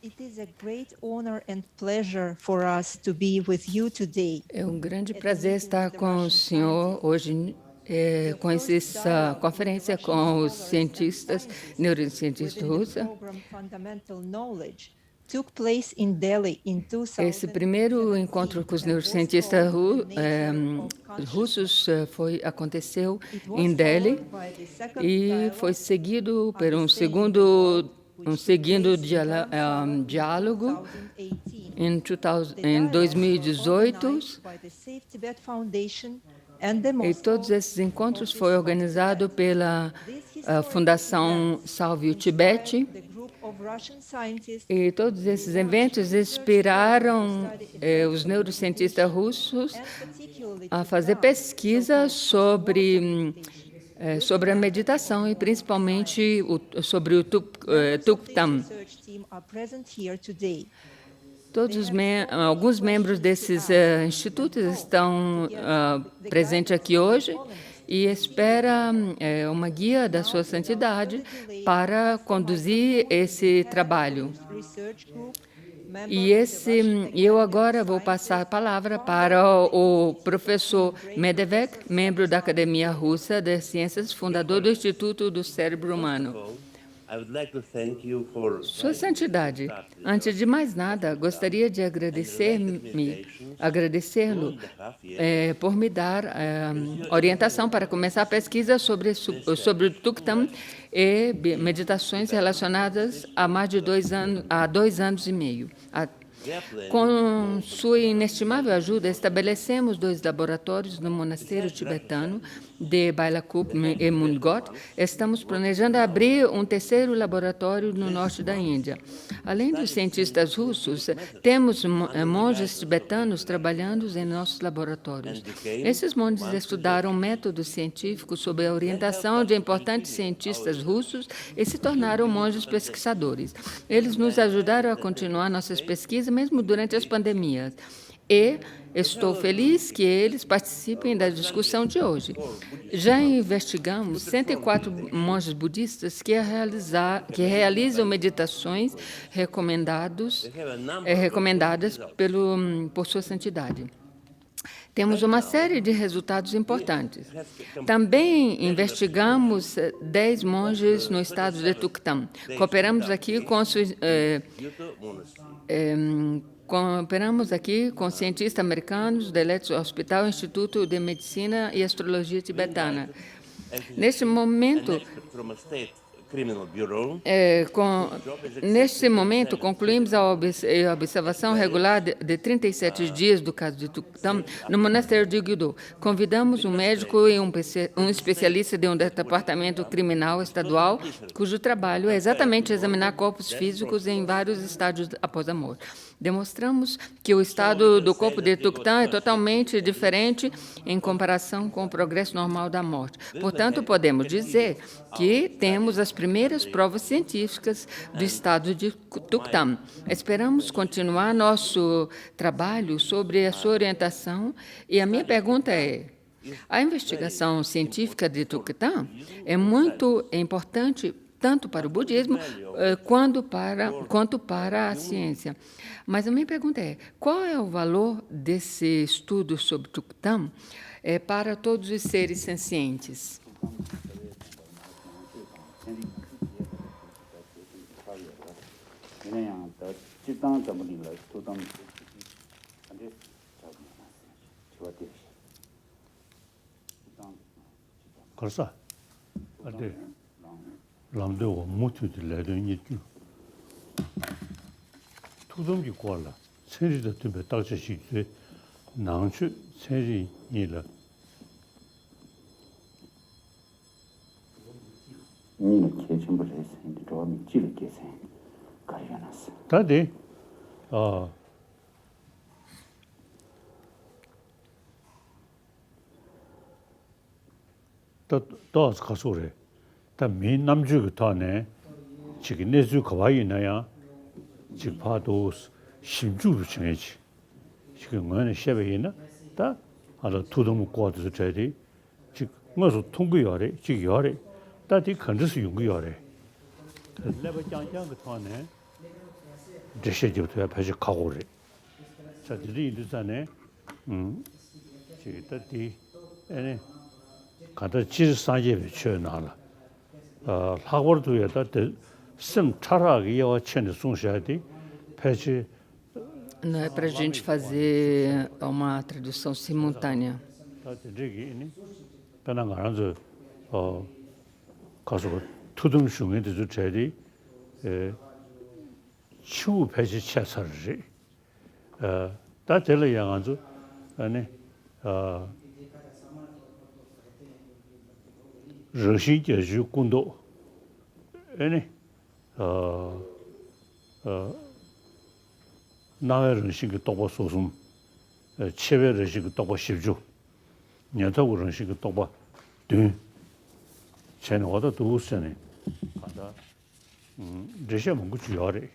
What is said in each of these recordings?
It is a great honor and pleasure for us to be with you today. É um grande prazer estar com o senhor hoje, com essa conferência com os cientistas, neurocientistas russos. Esse primeiro encontro com os neurocientistas russos aconteceu em Delhi e foi seguido por um segundo diálogo em 2018. E todos esses encontros foram organizados pela Fundação Salve o Tibete. E todos esses eventos inspiraram os neurocientistas russos a fazer pesquisas sobre a meditação e principalmente sobre o Tuktam. Alguns membros desses institutos estão presentes aqui hoje e espera uma guia da Sua Santidade para conduzir esse trabalho. E eu agora vou passar a palavra para o professor Medvedev, membro da Academia Russa de Ciências, fundador do Instituto do Cérebro Humano. Sua Santidade, antes de mais nada, gostaria de agradecê-lo por me dar orientação para começar a pesquisa sobre o Tuktam e meditações relacionadas há mais de 2 anos e meio. Com sua inestimável ajuda, estabelecemos 2 laboratórios no monasteiro tibetano de Bailakup e Mundgot. Estamos planejando abrir um 3º laboratório no norte da Índia. Além dos cientistas russos, temos monges tibetanos trabalhando em nossos laboratórios. Esses monges estudaram métodos científicos sob a orientação de importantes cientistas russos e se tornaram monges pesquisadores. Eles nos ajudaram a continuar nossas pesquisas mesmo durante as pandemias. E estou feliz que eles participem da discussão de hoje. Já investigamos 104 monges budistas que realizam meditações recomendadas por Sua Santidade. Temos uma série de resultados importantes. Também investigamos 10 monges no estado de Tuktam. Cooperamos aqui com cientistas americanos do Eletro Hospital, Instituto de Medicina e Astrologia Tibetana. Neste momento, concluímos a observação regular de 37 dias do caso de Tuktam no monastério de Gyudo. Convidamos um médico e um especialista de um departamento criminal estadual, cujo trabalho é exatamente examinar corpos físicos em vários estádios após a morte. Demonstramos que o estado do corpo de Tuktam é totalmente diferente em comparação com o progresso normal da morte. Portanto, podemos dizer que temos as primeiras provas científicas do estado de Tuktam. Esperamos continuar nosso trabalho sobre a sua orientação e a minha pergunta é: a investigação científica de Tuktam é muito importante tanto para o budismo quanto para a ciência. Mas a minha pergunta é: qual é o valor desse estudo sobre Tuktam para todos os seres sencientes? 랑데오 모투디 레드니투 투dom기 꼴라 세리도 좀 딱지시지 나은추 세리니라 니 계침벌에서 이제 좀 찔게세 가려놨어 다들 또 가서래 다 메인 남주가 타네 지금 내주 가와이나야 지금 봐도 심주로 지내지 지금 뭐는 셰베이나 다 알아 두동 꼬아도 저리 지금 뭐서 통구요래 지금 요래 다디 컨디스 용구요래 레버 장장 그 타네 드셔지부터 배지 가고래. 자, 들이 인도산에 지다디 에네 가다 지사제 쳐나라. 학월도에다 심 차라기 요 첸의 송샤디 배지 Não é para a gente fazer uma tradução simultânea. 다들이니 변한 거라서 가서 투등 중에도 저 제리 추 배지 차설지 다 될려 양아주 아니 러시 제주 군도 아니 나외는 식이 또고 소숨 체외를 식이 또고 십주 년도는 식이 또고 든 쟤는 어디 두었으니 가다这些뭔가 주요해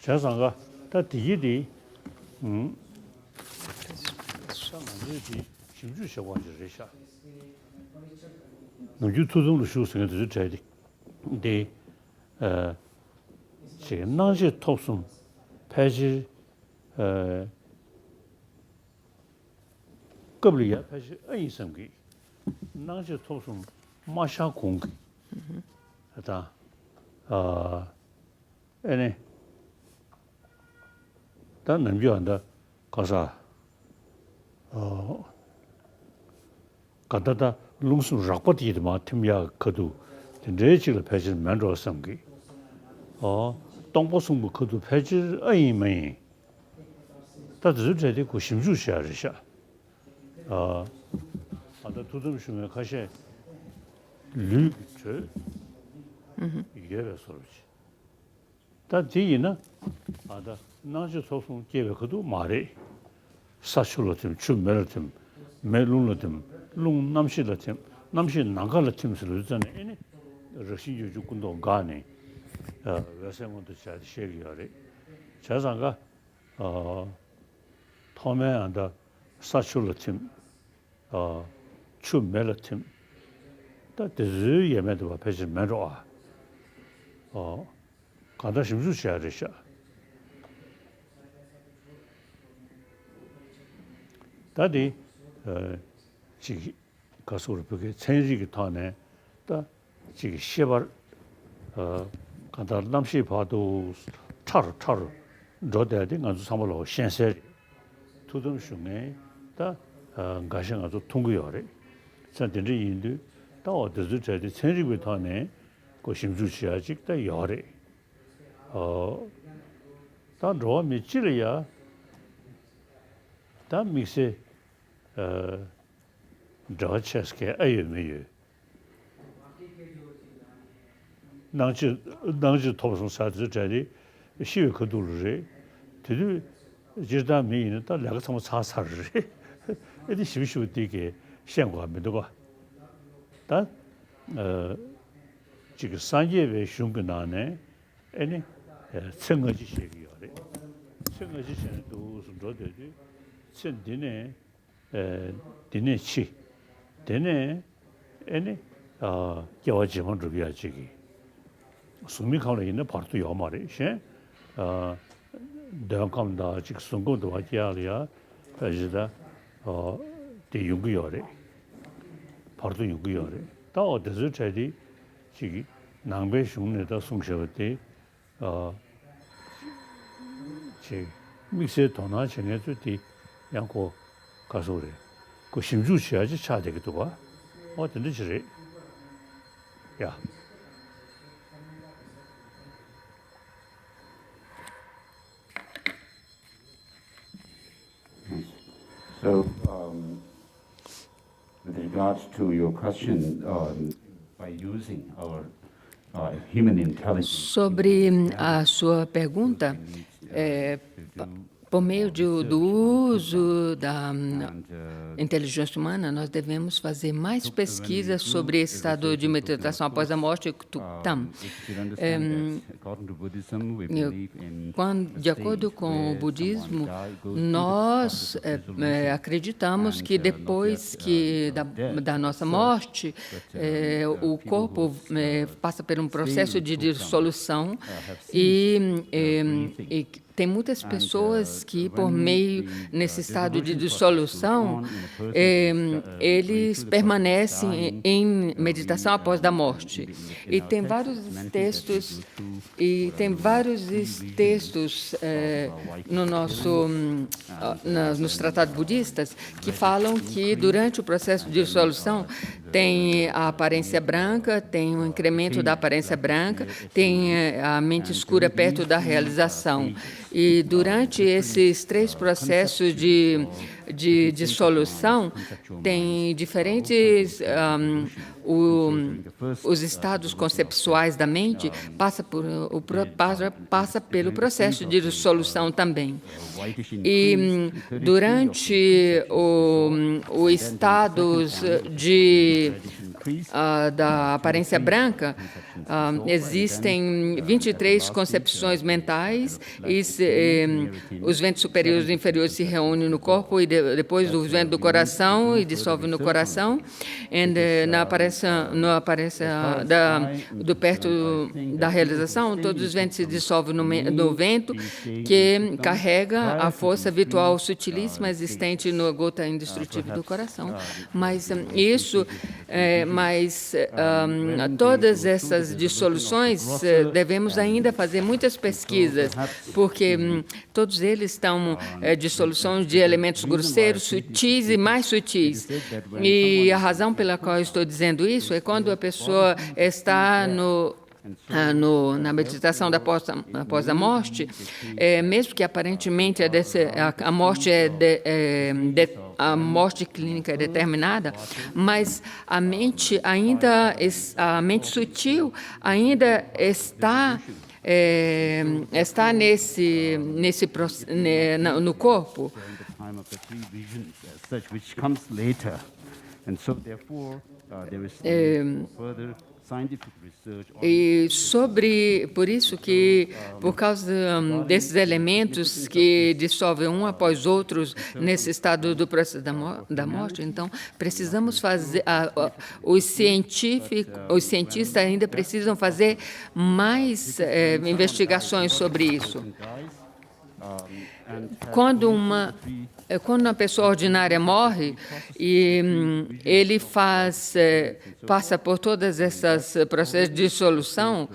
자상가 다 뒤디 상만들이 심주셔 와지르샤 너 유튜브로 쇼스는 저 자리 근데 지금 나지 톱숨 패지 급리야 패지 의성기 나지 톱숨 마샤 공기 하다 에네 단 남주한다 가서 가다다 룽수 락버디도 마 팀야 거도 레지를 패지 만들어 섬기 동보승부 그도 패질 의미 다들 저기 그 심주시하르샤 아다 두듬시면 가시 류저 이게서 그렇지 다 뒤에는 아다 나지 소송 계획 그도 말해 사실로쯤 주멜쯤 멜룬로쯤 룽 남시로쯤 남시 나갈로쯤을 전에 러시 유주군도 가네 외생원도 잘 시기하래. 자상가 토메한다 사출로팀 추멜로팀 다 드즈 예매도 앞에서 매로아 가다 심주시하르샤 다디 지 가서로 그게 천지기 타네 다 지기 시발 간다 남시 봐도 차르 저대데 가서 삼으로 현세 투등 중에 다 가신 아주 통구요래 전전지 인도 다 어디서 저기 천지기 타네 그 심주시하직 다 요래 다 로미 찌려야 다 믹스 저체스케 아유메유 나지 토성 사드 자리 시외 거두르래 되게 지다 미는 다 내가 참 사사르 에디 시비시비 되게 생각하면도 다 지금 산예의 흉근안에 아니 생각이 시기요래 생각이 시도 좀더되지 신디네 디네치 되네 아니 겨워지면 루비아지기 수미카로 있는 파트 요 말이 셰 대한감다 직 선거도 하지야리야 그래서 대용구요래 파트 용구요래 다 어디서 저기 지기 낭배 흉내다 송셔때 지 믹스에 도나 전에도 양고 가서래 그 심주시야지 차되기도 봐 어떤지 지래 야 So, with regards to your question, by using our human intelligence, Sobre a sua pergunta, Por meio do uso da And inteligência humana, nós devemos fazer mais pesquisas sobre esse estado de meditação após a morte, Tuktam. if you understand that, according to Buddhism, we believe in De acordo com o budismo, nós acreditamos que depois da nossa morte, o corpo passa por um processo de dissolução e tem muitas pessoas que, por meio nesse estado de dissolução, eles permanecem em meditação após a morte. E tem vários textos nos tratados budistas que falam que durante o processo de dissolução tem a aparência branca, tem o incremento da aparência branca, tem a mente escura perto da realização. E durante esses 3 processos de dissolução, tem diferentes os estados conceptuais da mente passa pelo processo de dissolução também. E durante o estados da aparência branca, existem 23 concepções mentais e os ventos superiores e inferiores se reúnem no corpo e depois os ventos do coração e dissolvem no coração. E na aparência do perto da realização, todos os ventos se dissolvem no vento que carrega a força virtual sutilíssima existente na gota indestrutível do coração. Mas todas essas dissoluções devemos ainda fazer muitas pesquisas, porque todos eles estão dissoluções de elementos grosseiros, sutis e mais sutis. E a razão pela qual eu estou dizendo isso é quando a pessoa está na meditação após a morte, mesmo que aparentemente a morte a morte clínica é determinada, mas a mente sutil ainda está no corpo. E por isso que, por causa desses elementos que dissolvem um após outros nesse estado do processo da morte, então precisamos fazer, os cientistas ainda precisam fazer mais investigações sobre isso. Quando uma pessoa ordinária morre e ele passa por todas essas processos de dissolução,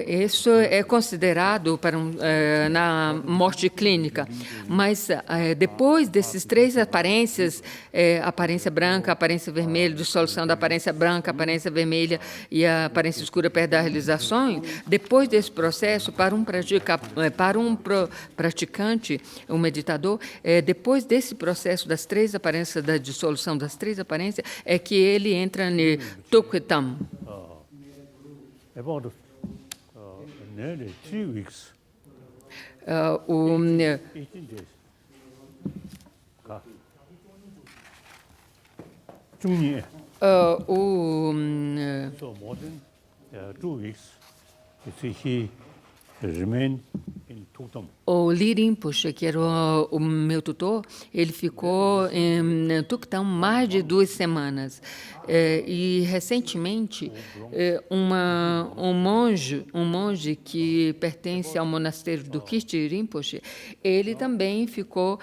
isso é considerado na morte clínica. Mas depois desses 3 aparências, aparência branca, aparência vermelha, dissolução da aparência branca, aparência vermelha e a aparência escura perto da realização, depois desse processo, para um praticante, um meditador, depois desse processo das 3 aparências, da dissolução das 3 aparências, é que ele entra no Tuktam. About nearly 3 weeks. 18 days. 중년. So more than 2 weeks, he remained in Tuktam. O Lirim Puxa, que era o meu tutor, ele ficou em Tuktam mais de 2 semanas. E recentemente, um monge que pertence ao monastério do Kirti Rinpoche, ele também ficou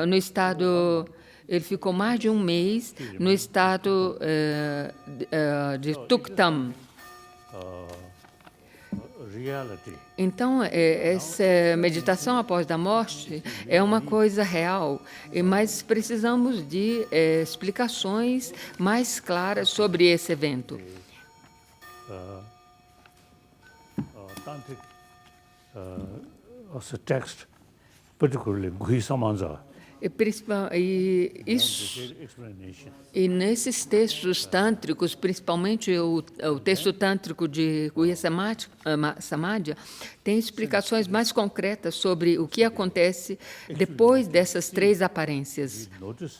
no estado. Ele ficou mais de 1 mês no estado de Tuktam. Então, essa meditação após a morte é uma coisa real, mas precisamos de explicações mais claras sobre esse evento. As a text, particularly Gui Samanza. E isso, Detailed explanation. e nesses textos tântricos, principalmente o texto tântrico de Guhya Samadhya, tem explicações mais concretas sobre o que acontece depois dessas 3 aparências. We notice,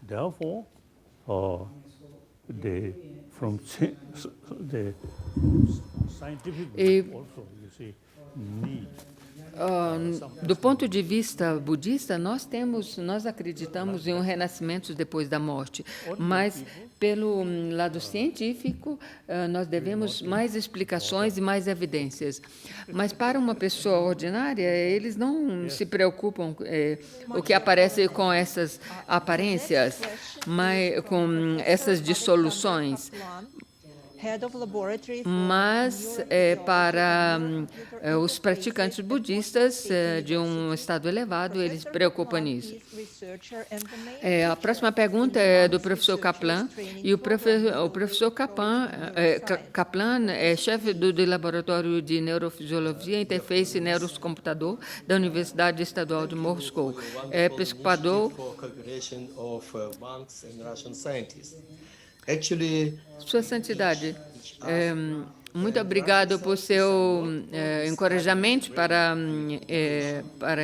therefore, the scientific group also, you see, need. Do ponto de vista budista, nós acreditamos em um renascimento depois da morte, mas pelo lado científico, nós devemos mais explicações e mais evidências. Mas para uma pessoa ordinária, eles não se preocupam o que aparece com essas aparências, mas com essas dissoluções. Head of laboratory for Mas para os praticantes budistas de um estado elevado, eles se preocupam nisso. researcher and the main A próxima pergunta é do professor Kaplan, e o professor Kaplan é chefe do laboratório de neurofisiologia e interface neurocomputador da Universidade Estadual de Moscou. É pesquisador. For calculation of monks and Russian scientists. Actually, Sua Santidade, muito obrigado por seu encorajamento para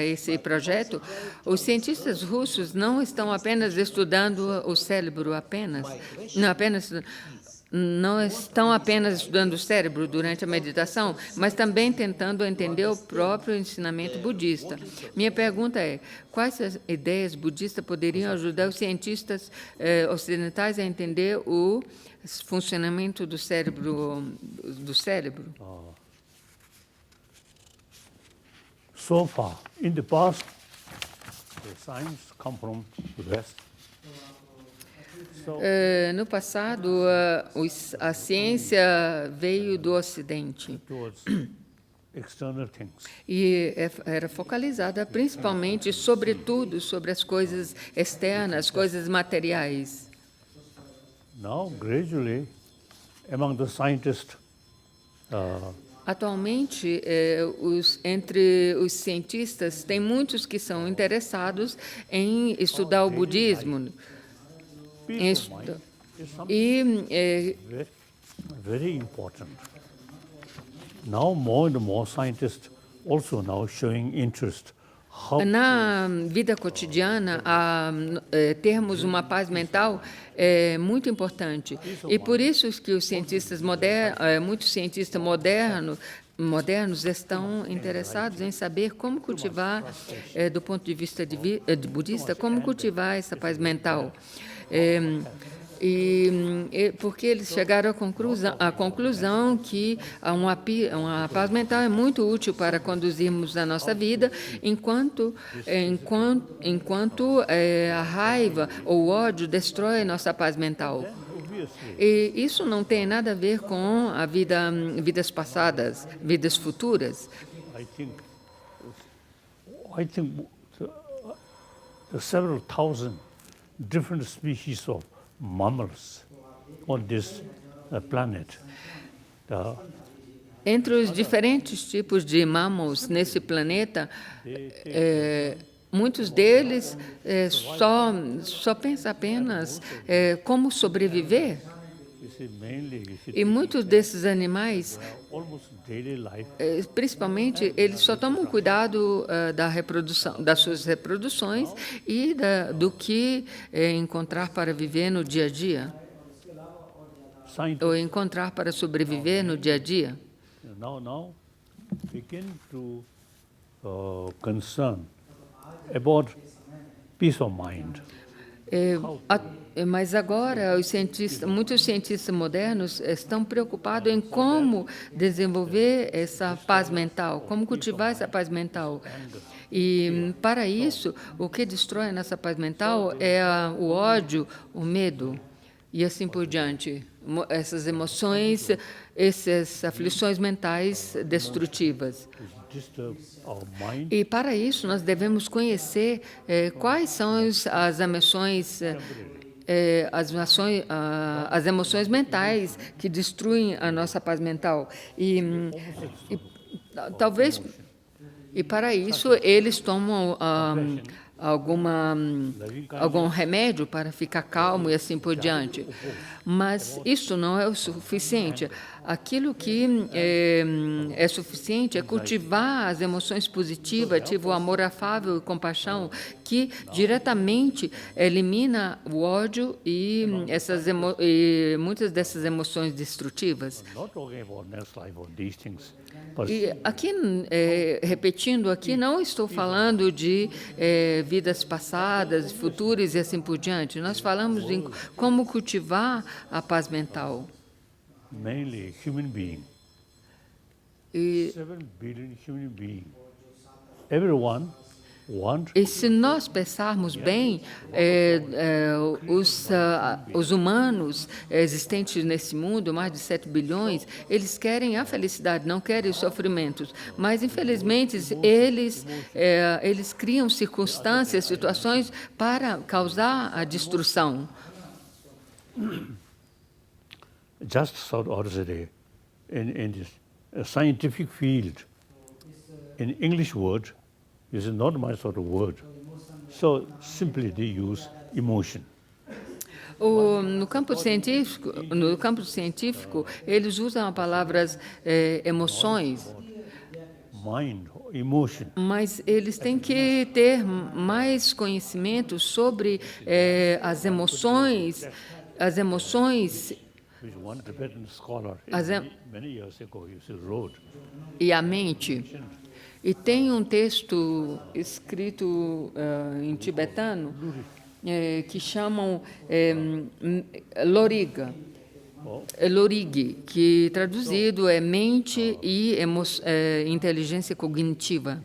esse projeto. Os cientistas russos não estão apenas estudando o cérebro, não estão apenas estudando o cérebro durante a meditação, mas também tentando entender o próprio ensinamento budista. Minha pergunta é: quais as ideias budistas poderiam ajudar os cientistas ocidentais a entender o funcionamento do cérebro? So far, in the past, the science come from the West. No passado, a ciência veio do Ocidente Towards external things. e era focalizada principalmente, sobretudo, sobre as coisas externas, coisas materiais. Now, gradually, among the scientists, Atualmente, entre os cientistas, tem muitos que são interessados em estudar o budismo. peace of mind is something E very important. Now, more and more scientists also now showing interest how na vida cotidiana, termos uma paz mental é muito importante. E por isso que os cientistas muitos cientistas modernos estão interessados em saber como cultivar, do ponto de vista budista, como cultivar essa paz mental. Porque eles chegaram à conclusão que uma paz mental é muito útil para conduzirmos a nossa vida, enquanto a raiva ou o ódio destrói a nossa paz mental. E isso não tem nada a ver com a vidas passadas, vidas futuras. I think the several thousand different species of mammals on this planet. Entre os diferentes tipos de mammals nesse planeta, muitos deles só pensam apenas como sobreviver. E muitos desses animais, principalmente, eles só tomam cuidado da reprodução, das suas reproduções e do que encontrar para viver no dia a dia, ou encontrar para sobreviver no dia a dia. Now begin to concern about peace of mind. Mas agora muitos cientistas modernos estão preocupados em como desenvolver essa paz mental, como cultivar essa paz mental. E, para isso, o que destrói a nossa paz mental é o ódio, o medo e assim por diante. Essas emoções, essas aflições mentais destrutivas. E, para isso, nós devemos conhecer quais são as emoções as emoções mentais que destruem a nossa paz mental. E para isso, eles tomam algum remédio para ficar calmo e assim por diante. Mas isso não é o suficiente. Aquilo que é suficiente é cultivar as emoções positivas, ativar o amor afável e compaixão, que diretamente elimina o ódio e muitas dessas emoções destrutivas. Not talking about next life or these things, but E aqui, repetindo aqui, não estou falando de vidas passadas, futuras e assim por diante. Nós falamos em como cultivar a paz mental. mainly human being, E, 7 billion human beings, everyone want e se nós pensarmos bem, os humanos existentes nesse mundo, mais de 7 bilhões, eles querem a felicidade, não querem os sofrimentos. Mas, infelizmente, eles criam circunstâncias, situações para causar a destruição. just sort of say in this scientific field, in English word, is not my sort of word. So simply they use emotion. No campo científico, eles usam as palavras emoções, Mind, emotion. mas eles têm que ter mais conhecimento sobre as emoções, Which one Tibetan scholar As em- many years ago he wrote. e a mente. E tem um texto escrito em tibetano que chamam Loriga. Lorigi, que traduzido é mente e inteligência cognitiva.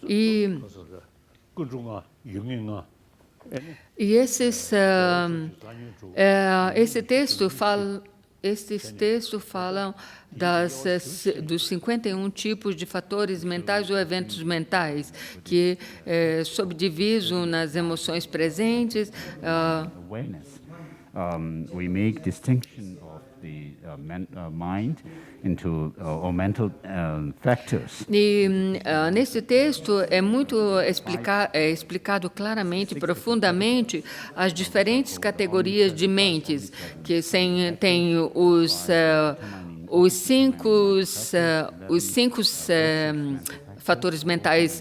E, e esses textos falam dos 51 tipos de fatores mentais ou eventos mentais, que subdivisam nas emoções presentes. Awareness. We make distinction of the mind into or mental factors. E nesse texto é muito explicado claramente, profundamente, as diferentes categorias de mentes, que tem os cinco fatores mentais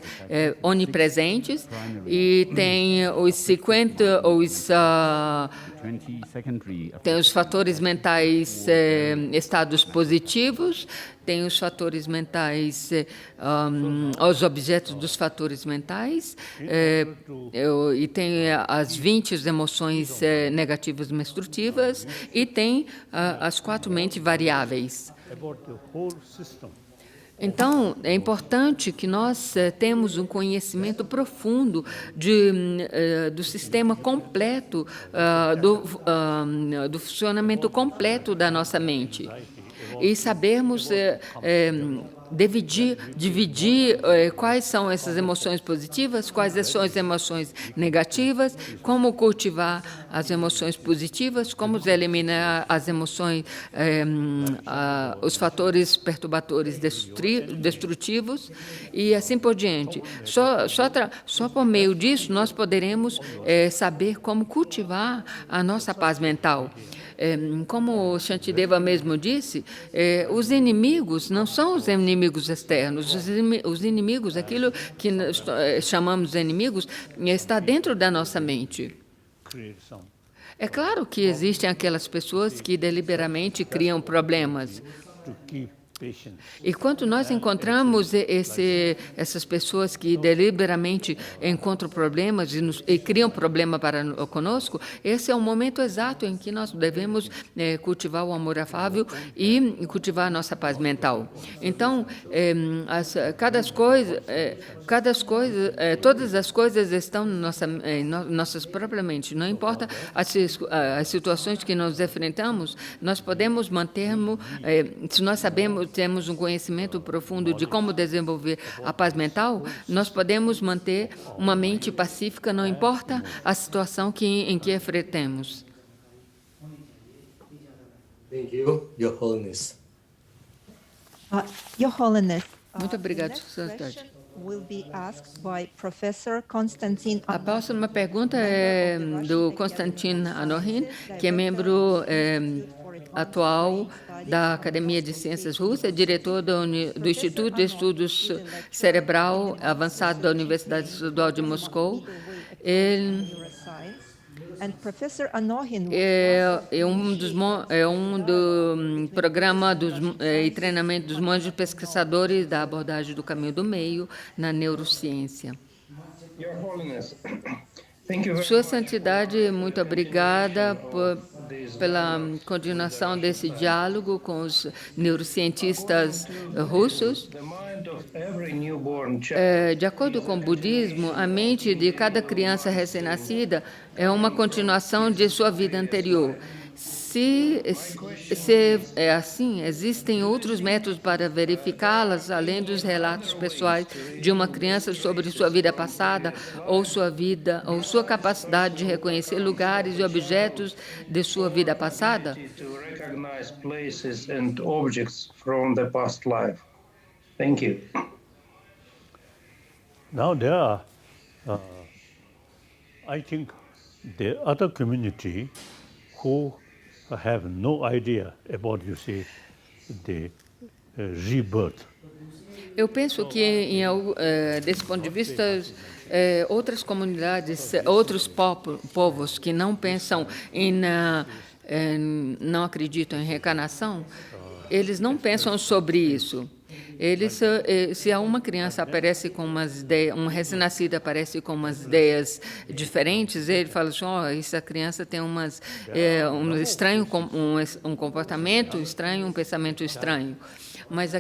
onipresentes e tem os 50 tem os fatores mentais estados positivos, tem os fatores mentais, os objetos dos fatores mentais, e tem as 20 emoções negativas destrutivas, e tem as 4 mentes variáveis. Então, é importante que nós temos um conhecimento profundo do sistema completo, do funcionamento completo da nossa mente. E sabermos dividir quais são essas emoções positivas, quais são as emoções negativas, como cultivar as emoções positivas, como eliminar as emoções, os fatores perturbadores destrutivos e assim por diante. Só por meio disso nós poderemos saber como cultivar a nossa paz mental. Como Shantideva mesmo disse, os inimigos não são os inimigos externos. Os inimigos, aquilo que chamamos de inimigos, está dentro da nossa mente. É claro que existem aquelas pessoas que deliberadamente criam problemas. E quando nós encontramos essas pessoas que deliberadamente encontram problemas e criam problema para conosco, esse é o momento exato em que nós devemos cultivar o amor afável e cultivar a nossa paz mental. Então, todas as coisas estão em nossas próprias mentes. Não importa as situações que nós enfrentamos, nós podemos mantermos, se nós temos um conhecimento profundo de como desenvolver a paz mental, nós podemos manter uma mente pacífica, não importa a situação em que enfrentemos. Thank you, Your Holiness. Your Holiness. Muito obrigado, Next Sua Santidade. question will be asked by Professor Konstantin A próxima pergunta é do Konstantin Anohin, que é membro atual da Academia de Ciências Russa, diretor do Instituto de Estudos Cerebral Avançado da Universidade Estadual de Moscou. Ele And Professor Anohin é um do programa e treinamento dos monges pesquisadores da abordagem do caminho do meio na neurociência. Your Holiness, thank you very Sua much Santidade, muito obrigada pela continuação desse diálogo com os neurocientistas russos. The mind of every newborn child De acordo com o budismo, a mente de cada criança recém-nascida é uma continuação de sua vida anterior. Se é assim, existem outros métodos para verificá-las, além dos relatos pessoais de uma criança sobre sua vida passada ou sua capacidade de reconhecer lugares e objetos de sua vida passada? to recognize places and objects from the past life. Thank you. Now there are, I think, the other community who have no idea about, you see, the rebirth. Eu penso que, desse ponto de vista, outras comunidades, outros povos que não pensam não acreditam em reencarnação, eles não pensam sobre isso. Eles, se uma criança aparece com umas ideias, um recém-nascido aparece com umas ideias diferentes, ele fala assim, essa criança tem um comportamento estranho, um pensamento estranho. Mas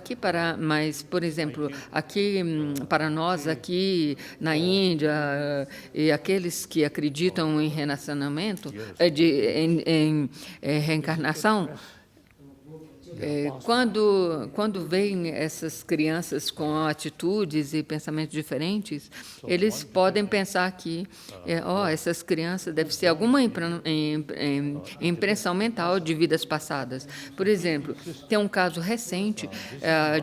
por exemplo, aqui para nós aqui na Índia e aqueles que acreditam em relacionamento, em reencarnação, quando veem essas crianças com atitudes e pensamentos diferentes, eles podem pensar que essas crianças devem ser alguma impressão mental de vidas passadas. Por exemplo, tem um caso recente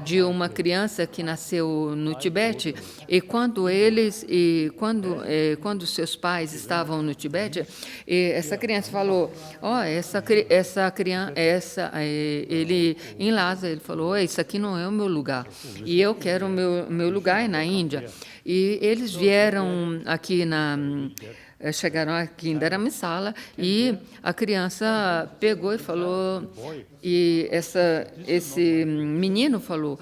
de uma criança que nasceu no Tibete e quando seus pais estavam no Tibete, essa criança falou, ele em Lhasa, ele falou, isso aqui não é o meu lugar, e eu quero o meu lugar na Índia. E eles vieram aqui chegaram aqui em Dharamsala e a criança pegou e falou, e esse menino falou,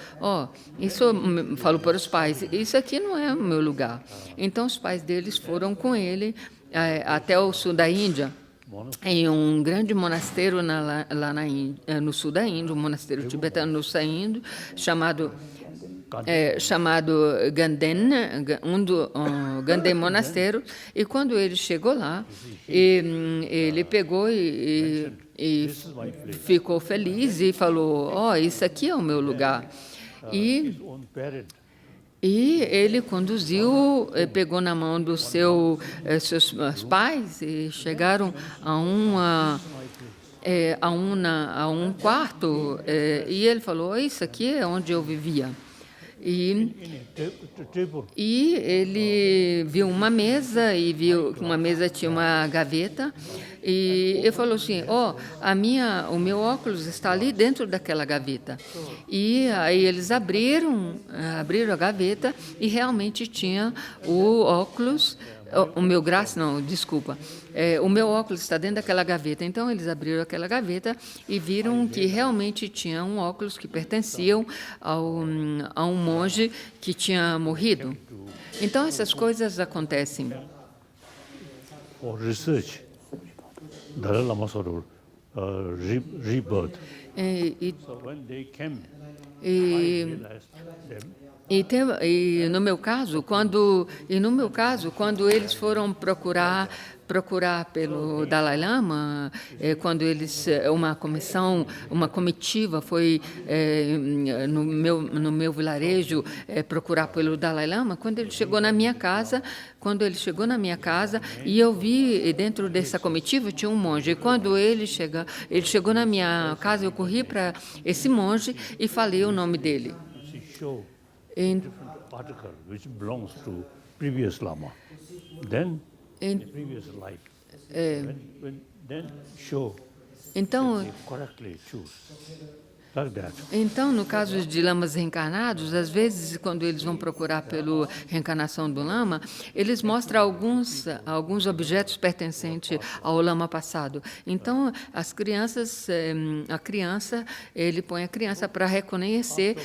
falou para os pais, isso aqui não é o meu lugar. Então os pais deles foram com ele até o sul da Índia, em um grande monasteiro lá no sul da Índia, um monasteiro tibetano no sul da Índia, chamado Ganden, Ganden Monasteiro. E quando ele chegou lá, ele pegou e ficou feliz e falou, isso aqui é o meu lugar. E ele conduziu, pegou na mão dos seus pais e chegaram a um quarto e ele falou, isso aqui é onde eu vivia. E ele viu uma mesa e viu que uma mesa tinha uma gaveta e ele falou assim, o meu óculos está ali dentro daquela gaveta. E aí eles abriram a gaveta e realmente tinha o óculos, o meu óculos está dentro daquela gaveta. Então eles abriram aquela gaveta e viram que realmente tinha um óculos que pertenciam a um monge que tinha morrido. Então essas coisas acontecem. For research, Dalai Lama sort of rebirth. So when they came, I realized them. E no meu caso, quando eles foram procurar pelo Dalai Lama, quando uma comitiva foi no meu vilarejo procurar pelo Dalai Lama, quando ele chegou na minha casa, e eu vi dentro dessa comitiva tinha um monge. E quando ele chegou na minha casa, eu corri para esse monge e falei o nome dele. particle which belongs to previous Lama. Then, En- the previous life, é, when then show então, they correctly choose. Like that. Então, no caso de lamas reencarnados, às vezes, quando eles vão procurar pela reencarnação do lama, eles mostram alguns objetos pertencentes ao lama passado. Então, as crianças, ele põe a criança para reconhecer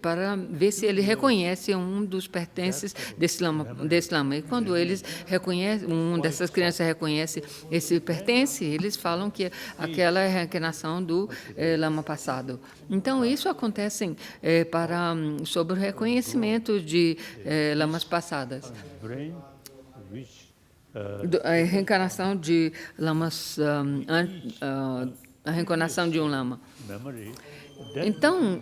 para ver se ele reconhece um dos pertences desse lama. E quando eles reconhecem, dessas crianças reconhece esse pertence, eles falam que aquela é a reencarnação do lama passado. Então, isso acontece sobre o reconhecimento de lamas passadas. Brain which A reencarnação de lamas, a reencarnação de um lama. memory, then Então,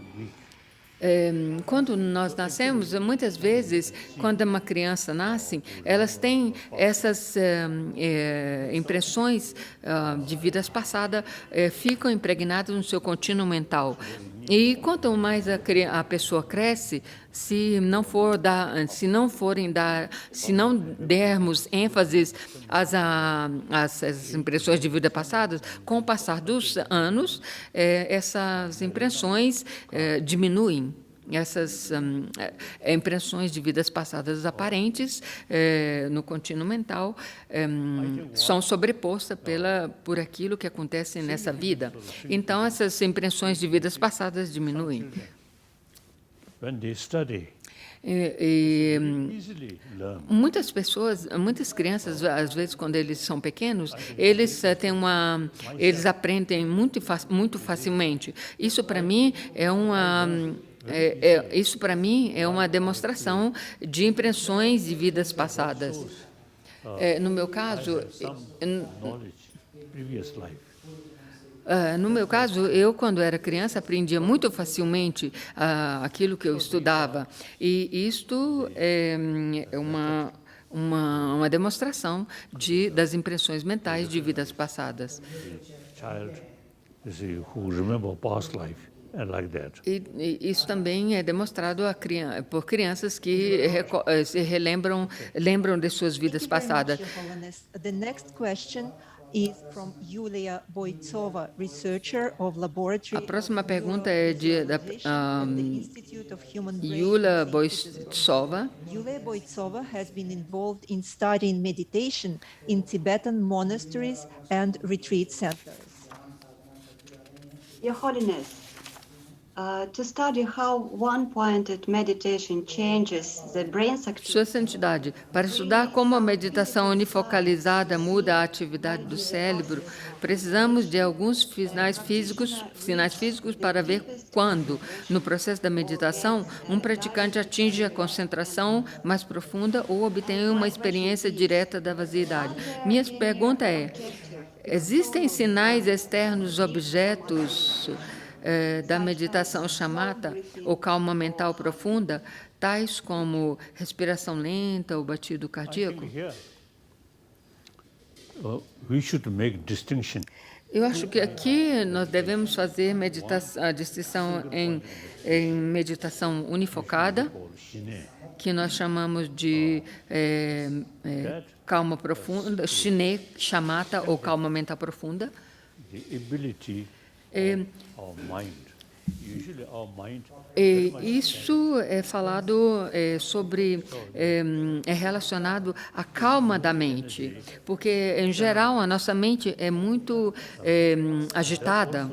quando nós nascemos, muitas vezes, quando uma criança nasce, elas têm essas impressões de vidas passadas, ficam impregnadas no seu contínuo mental. E quanto mais a pessoa cresce, se não dermos ênfase às impressões de vida passadas, com o passar dos anos, essas impressões diminuem. Essas impressões de vidas passadas aparentes no contínuo mental são sobrepostas por aquilo que acontece nessa vida. Então, essas impressões de vidas passadas diminuem. when they study, easily learn. Muitas crianças, às vezes, quando eles são pequenos, eles aprendem muito facilmente. Isso para mim é uma demonstração de impressões de vidas passadas. No meu caso, Knowledge, previous life. eu, quando era criança, aprendia muito facilmente aquilo que eu estudava. E isto é uma demonstração das impressões mentais de vidas passadas. Child, you see, who remember past life and like that. E isso também é demonstrado por crianças que lembram de suas vidas passadas. Thank you very much, Your Holiness. The next question is from Yulia Boitsova, researcher of Laboratory A próxima pergunta é da at the Institute of Human Brain Yulia in St. Boitsova. Yulia Boitsova has been involved in studying meditation in Tibetan monasteries and retreat centers. Your Holiness, to study how one-pointed meditation changes the brain's activity. Sua Santidade, para estudar como a meditação unifocalizada muda a atividade do cérebro, precisamos de alguns sinais físicos para ver quando, no processo da meditação, um praticante atinge a concentração mais profunda ou obtém uma experiência direta da vaziedade. Minha pergunta é: existem sinais externos, objetos da meditação chamata ou calma mental profunda, tais como respiração lenta ou batido cardíaco? Here, we should make distinction. Eu acho que aqui nós devemos fazer a distinção em meditação unifocada, que nós chamamos de calma profunda, Shine, chamata ou calma mental profunda. The ability of our mind. Usually our mind Isso é falado é relacionado à calma da mente, porque, em geral, a nossa mente é muito agitada.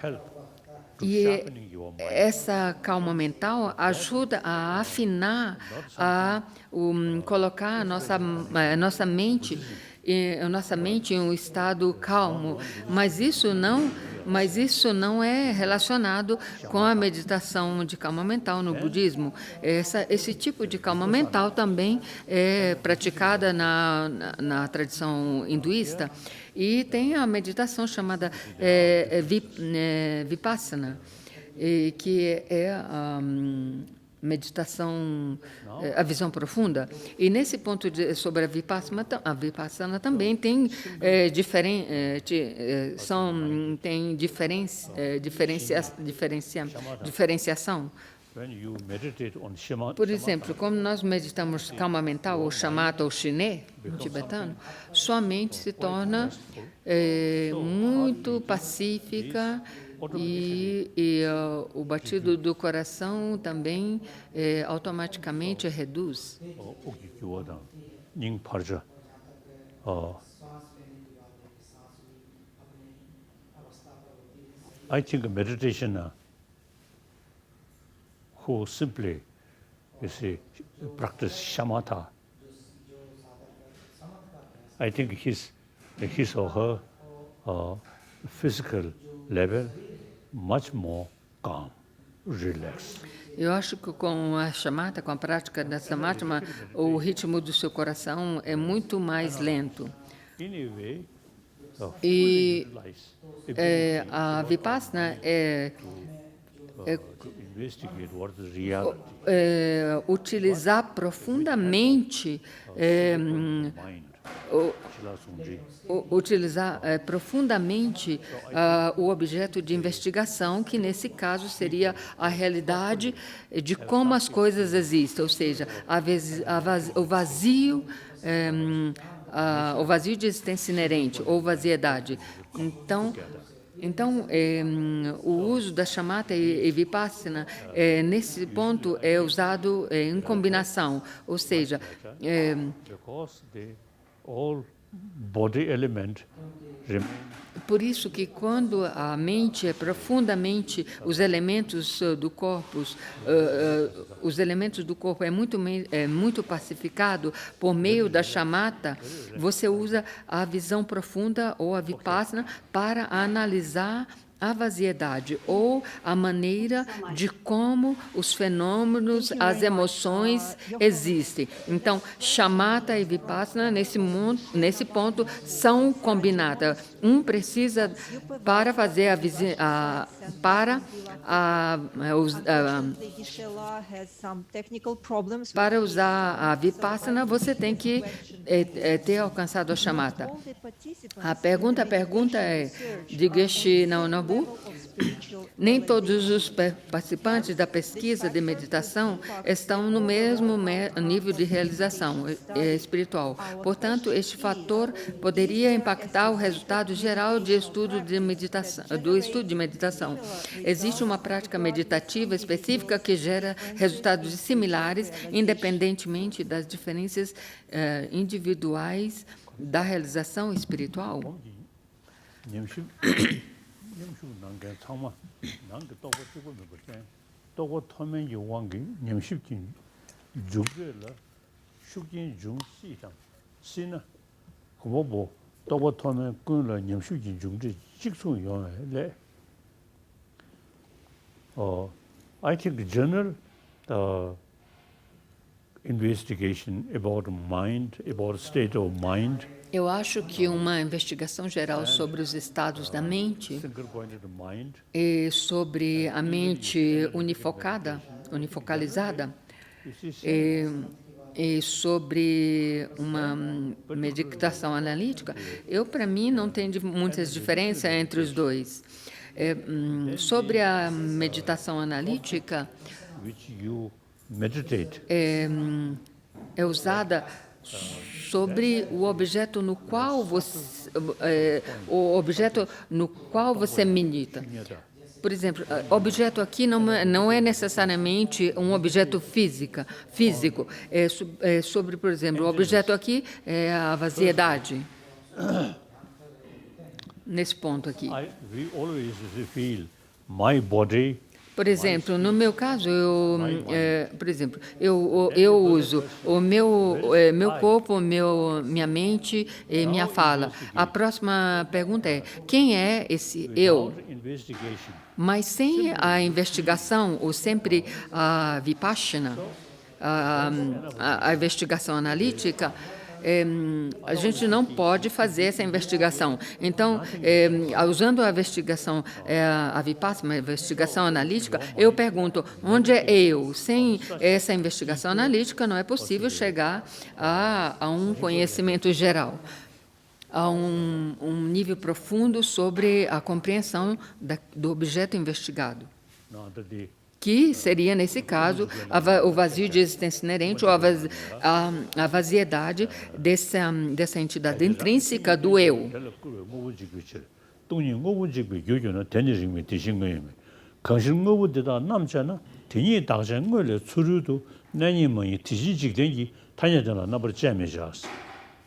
help to E sharpening your mind. essa calma mental ajuda a afinar, colocar a nossa mente em um estado calmo, mas isso não é relacionado com a meditação de calma mental no budismo. Esse tipo de calma mental também é praticada na tradição hinduísta, e tem a meditação chamada Vipassana, que é a meditação, a visão profunda. E nesse ponto sobre a Vipassana também tem diferenciação. when you meditate on Shema, Por exemplo, como nós meditamos calma mental, ou shamatha, ou shiné, no tibetano, sua mente se torna muito pacífica e o batido do coração também automaticamente reduz. 오기기보다 닝 파르자 I think meditation who simply practice shamatha. I think his or her physical level much more calm, relaxed. Eu acho que com a shamatha, com a prática da samatha, o ritmo do seu coração é muito mais lento. In a way, E a realize vipassana to investigate what is reality, utilizar profundamente mind, o- Chila Sungji. utilizar profundamente o objeto de investigação, que nesse caso seria a realidade de como as coisas existem, ou seja, o vazio, o vazio de existência inerente, ou vaziedade. Então, o uso da shamatha e vipassana, nesse ponto, é usado em combinação, ou seja, Because all body element remain por isso que quando a mente é profundamente os elementos do corpo, é muito pacificado por meio da shamatha, você usa a visão profunda ou a vipassana para analisar a vaziedade ou a maneira de como os fenômenos, as emoções existem. Então, shamatha e vipassana nesse ponto são combinadas. Um precisa para fazer para usar a vipassana, você tem que ter alcançado a shamatha. A pergunta é de Geshe Naonabu. Nem todos os participantes da pesquisa de meditação estão no mesmo nível de realização espiritual. Portanto, este fator poderia impactar o resultado geral do estudo de meditação. Existe uma prática meditativa específica que gera resultados similares, independentemente das diferenças individuais da realização espiritual? 냠십 난게 참마 난게 또고 찍고 먹을 또고 터면 요왕기 냠십진 죽게라 숙진 중시장 신나 고모 또고 터면 끊을 냠십진 중지 직송 요래 I think the general investigation about mind, about state of mind. Eu acho que uma investigação geral sobre os estados da mente e sobre a mente unifocalizada e sobre uma meditação analítica, para mim, não tem muitas diferenças entre os dois. Sobre a meditação analítica, é usada sobre o objeto no qual você medita. Por exemplo, objeto aqui não é necessariamente um objeto físico. É sobre, por exemplo, o objeto aqui é a vaziedade. Nesse ponto aqui. We always feel my body. Por exemplo, no meu caso, eu uso o meu corpo, minha mente e minha fala. A próxima pergunta é: quem é esse eu? Mas sem a investigação, ou sempre a vipassana, a investigação analítica, a gente não pode fazer essa investigação. Então, usando a investigação, a vipassana, a investigação analítica, eu pergunto, onde é eu? Sem essa investigação analítica, não é possível chegar a um conhecimento geral, a um nível profundo sobre a compreensão do objeto investigado. que seria, nesse caso, o vazio de existência inerente ou a vaziedade dessa entidade intrínseca do eu. 동이 오부직비 교교는 대니징미 대신거예요. 강신 오부데다 남자나 대니 당신 걸에 수류도 내님이 디지직된기 타녀잖아. 나버 재미자스.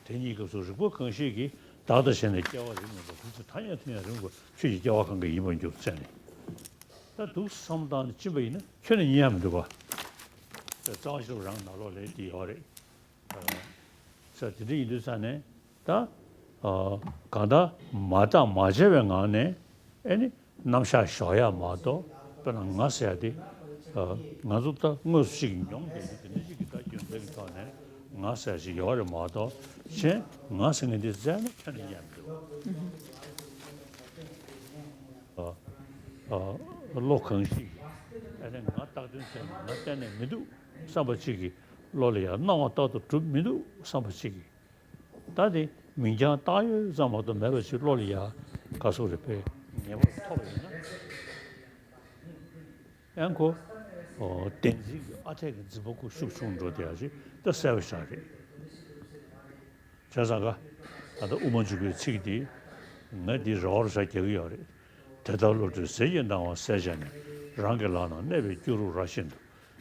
대니 그 소식 뭐 강식이 다더신에 깨워지는 거. 진짜 타녀트냐 이런 거. 취지 깨워간 거 이번 주 전에. 다 두삼단 집에는 현은 이해하면 되고. 저 자시로랑 나로래 디어래. 저 드리 일산에 다 가다 마다 마제병 안에 아니 남샤 쇼야 마도 그냥 나서야지 나조다 무식 용대 되는 시기가 연대가네 나서야지 여러 마도 제 나서는 데잖아 편이야 로컨시 아니 나타든 나타네 미두 사바치기 로리아 나와도 좀 미두 사바치기 다디 민장 다유 잠어도 매버시 로리아 가소르페 네버 토르나 앵고 덴지 아테그 지보고 슈슈운도 돼야지 더 세우샤리 자자가 아도 우먼주기 치기디 나디 저르사 겨요리 대달로도 세연나와 세잖아 랑겔라나 네베 주루 라신도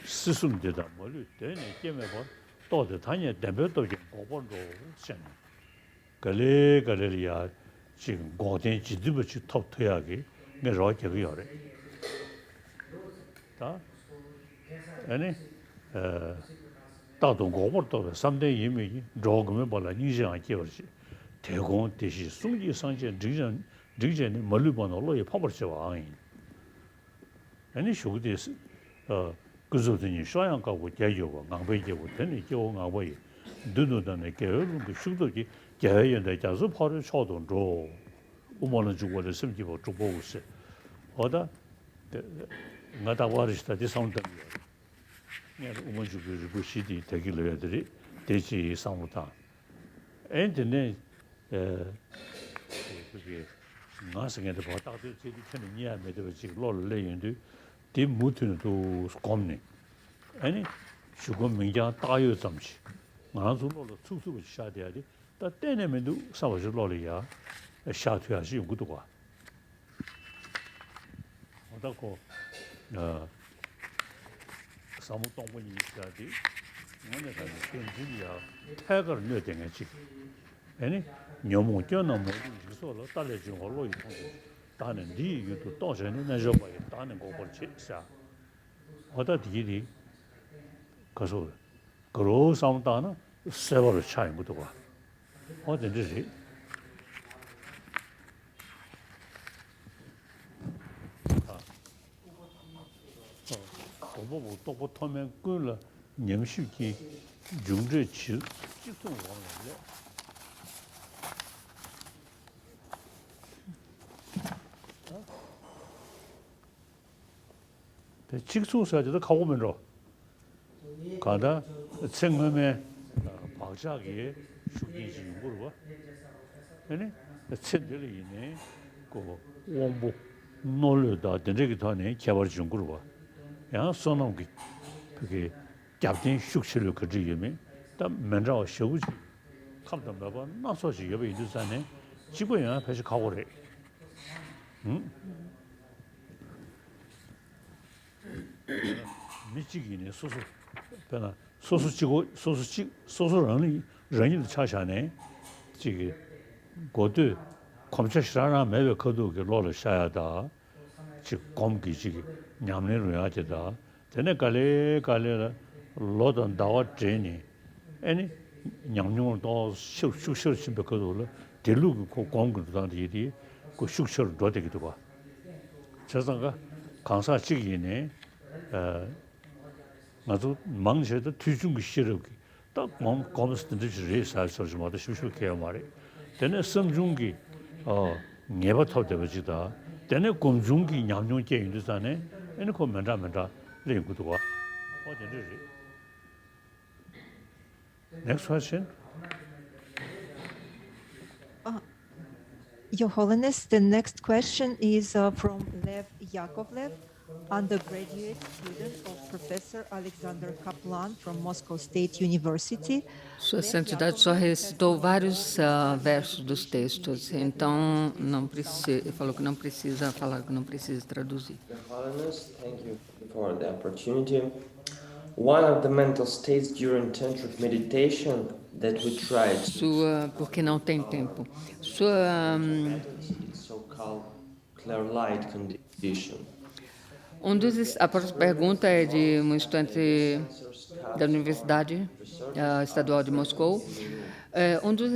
스숨데다 멀리 되네 깨매버 또도 다녀 대별도 고본도 셴 갈레리아 지금 고된 지드부치 톱토야기 내가 저기요래 다 아니 다도 고버도 3대 이미 조금에 벌라 니장 끼어지 대공 대시 수기 상제 리전 멀리번호로 파버쳐 아니 아니 쇼디스 그저더니 쇼양 가고 제요고 강배제고 되니 교 강배 두두다네 개를 그 슈도기 개연대 자수 파를 초동조 우모는 주고를 심기보 주보우스 어다 나다 와르스다 디사운드 내가 우모 주고를 부시디 되길래 애들이 대지 상무다 엔드네 그게 나승에도 보다도 제일 편은 이해하면도 지금 롤레인도 디 무튼도 스콤네 아니 죽음 민장 따요 잠시 나서로 축축을 샤돼야지 다 때내면도 사워서 롤이야 샤트야지 용구도 봐 어다고 사무 동분이 있어야지 오늘가 현실이야 태거를 넣어야지 아니 녀모 껴나 뭐 이소로 딸려진 걸로 있고 다는 네 이것도 또 전에 내줘 봐야 다는 거 볼지 사 어다 디디 가서 그로 상다나 세월을 차이 못 봐. 어딘지 보고 또 보면 그걸 нем시기 중재치 직통 원래 직수사지도 가보면로 가다 생명의 박자기에 죽이지 물어봐. 아니 쳇들이 있네. 그 원복 놀려다 되게 다네 개발 좀 물어봐. 야 손놈기 그게 잡된 숙실을 그지면 다 맨저 쇼지 감도 매번 나서지 여기 있잖아요. 지구에 다시 가고래. 미치기네 소소 변화 소소라는人的 차샤네 지금 고도 검찰시라나 매일 거도 그 로를 샤야다 지금 검기지 냠내로 해야지다 전에 갈래 로던 다와 제니 아니 냠뇽을 더 슉슉슉 심be 거도를 델루고 공공도 단디디 그 슉슉을 더 되기도 봐 저상가 강사 지기네 나도 망셔도 뒤중기 싫어 딱 검스든지 리사서 좀 하다 싶으게요 말이 되네 섬중기 네버터 되버지다 되네 공중기 냠뇽게 인도산에 에는 코멘다멘다 레고도 와 어디지 next question Your Holiness, the next question is from Lev Yakovlev. undergraduate student of Professor Alexander Kaplan from Moscow State University. Sua Santidade só recitou vários versos dos textos, então falou que não precisa falar, que não precisa traduzir. Your Holiness, thank you for the opportunity. One of the mental states during tantric meditation that we tried Porque não tem tempo. Sua is so-called clear light condition. A próxima pergunta é de um estudante da Universidade Estadual de Moscou. Um dos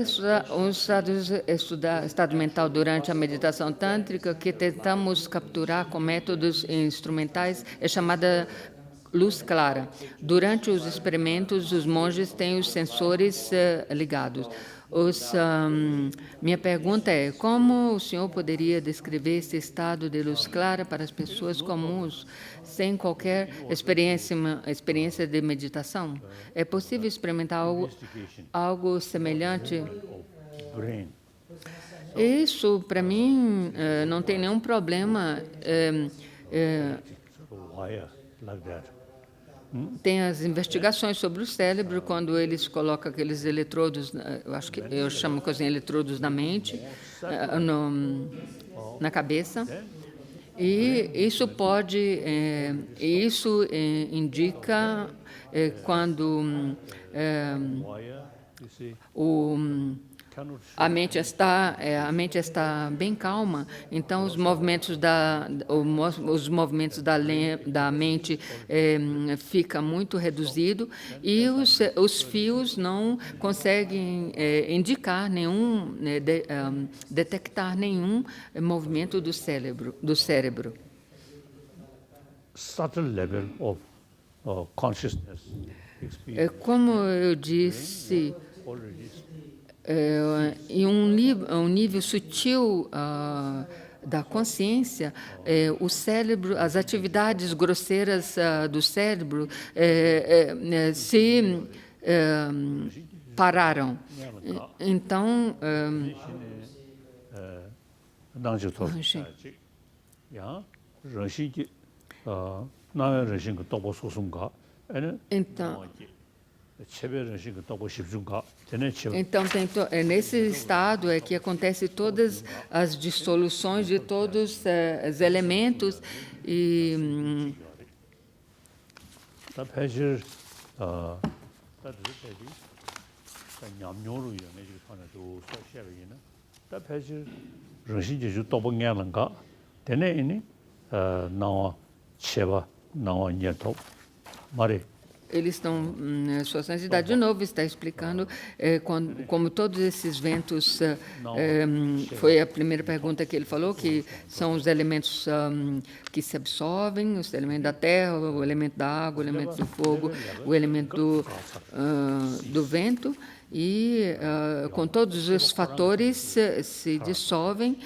estado mental durante a meditação tântrica que tentamos capturar com métodos instrumentais é chamada luz clara. Durante os experimentos, os monges têm os sensores ligados. Minha pergunta é, como o senhor poderia descrever esse estado de luz clara para as pessoas comuns, sem qualquer experiência de meditação? É possível experimentar algo semelhante? brain. Isso, para mim, não tem nenhum problema. Wire like that. Tem as investigações sobre o cérebro, quando eles colocam aqueles eletrodos, eu chamo de eletrodos na mente, na cabeça, e isso indica quando Wire, you see, cannot a mente está bem calma, então os movimentos da mente fica muito reduzido e os fios não conseguem indicar detectar nenhum movimento do cérebro. subtle level of consciousness experience Como eu disse, already em um nível sutil da consciência, o cérebro, as atividades grosseiras do cérebro se pararam. Então, 낭지토 야 러시기 나의 러시가 또 소송가 에는 então, 체별 러시가 또 십중가 되네 체 então nesse estado é que acontece todas as dissoluções de todos os elementos e 답해질 답해지 냠뇨로 연애 하나도 소셜이나 답해질 러시지 또 봉야는가 되네 이니 나와 체바 나와 녀토 말이 eles estão, Sua Santidade, de novo, está explicando como todos esses ventos, foi a primeira pergunta que ele falou, que são os elementos que se absorvem, os elementos da terra, o elemento da água, o elemento do fogo, o elemento do vento, e com todos os fatores se dissolvem,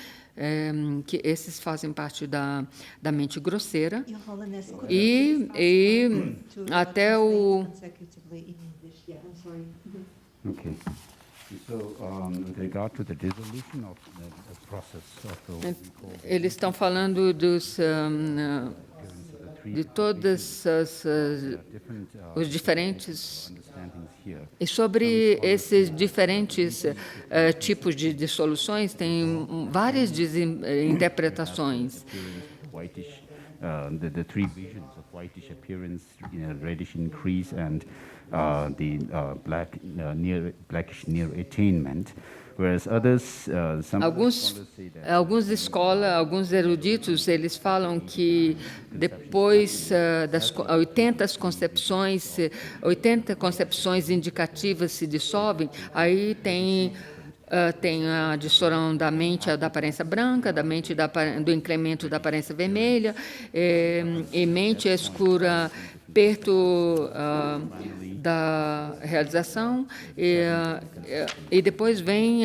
que esses fazem parte da mente grosseira Your Holiness, could e até o consecutively in English? Yeah, I'm sorry. Okay. So, with regard to the dissolution of the process of the what we call eles estão falando de todas different os diferentes understandings here. e sobre esses diferentes tipos de dissoluções tem várias interpretações. Whitish, the three visions of whitish appearance, reddish increase, and the blackish near attainment. Whereas others, some Alguns scholars say that alguns eruditos, eles falam que depois das 80 concepções indicativas se dissolvem, aí tem a dissolução da mente da aparência branca, da mente do incremento da aparência vermelha, e mente escura perto da realização, e depois vem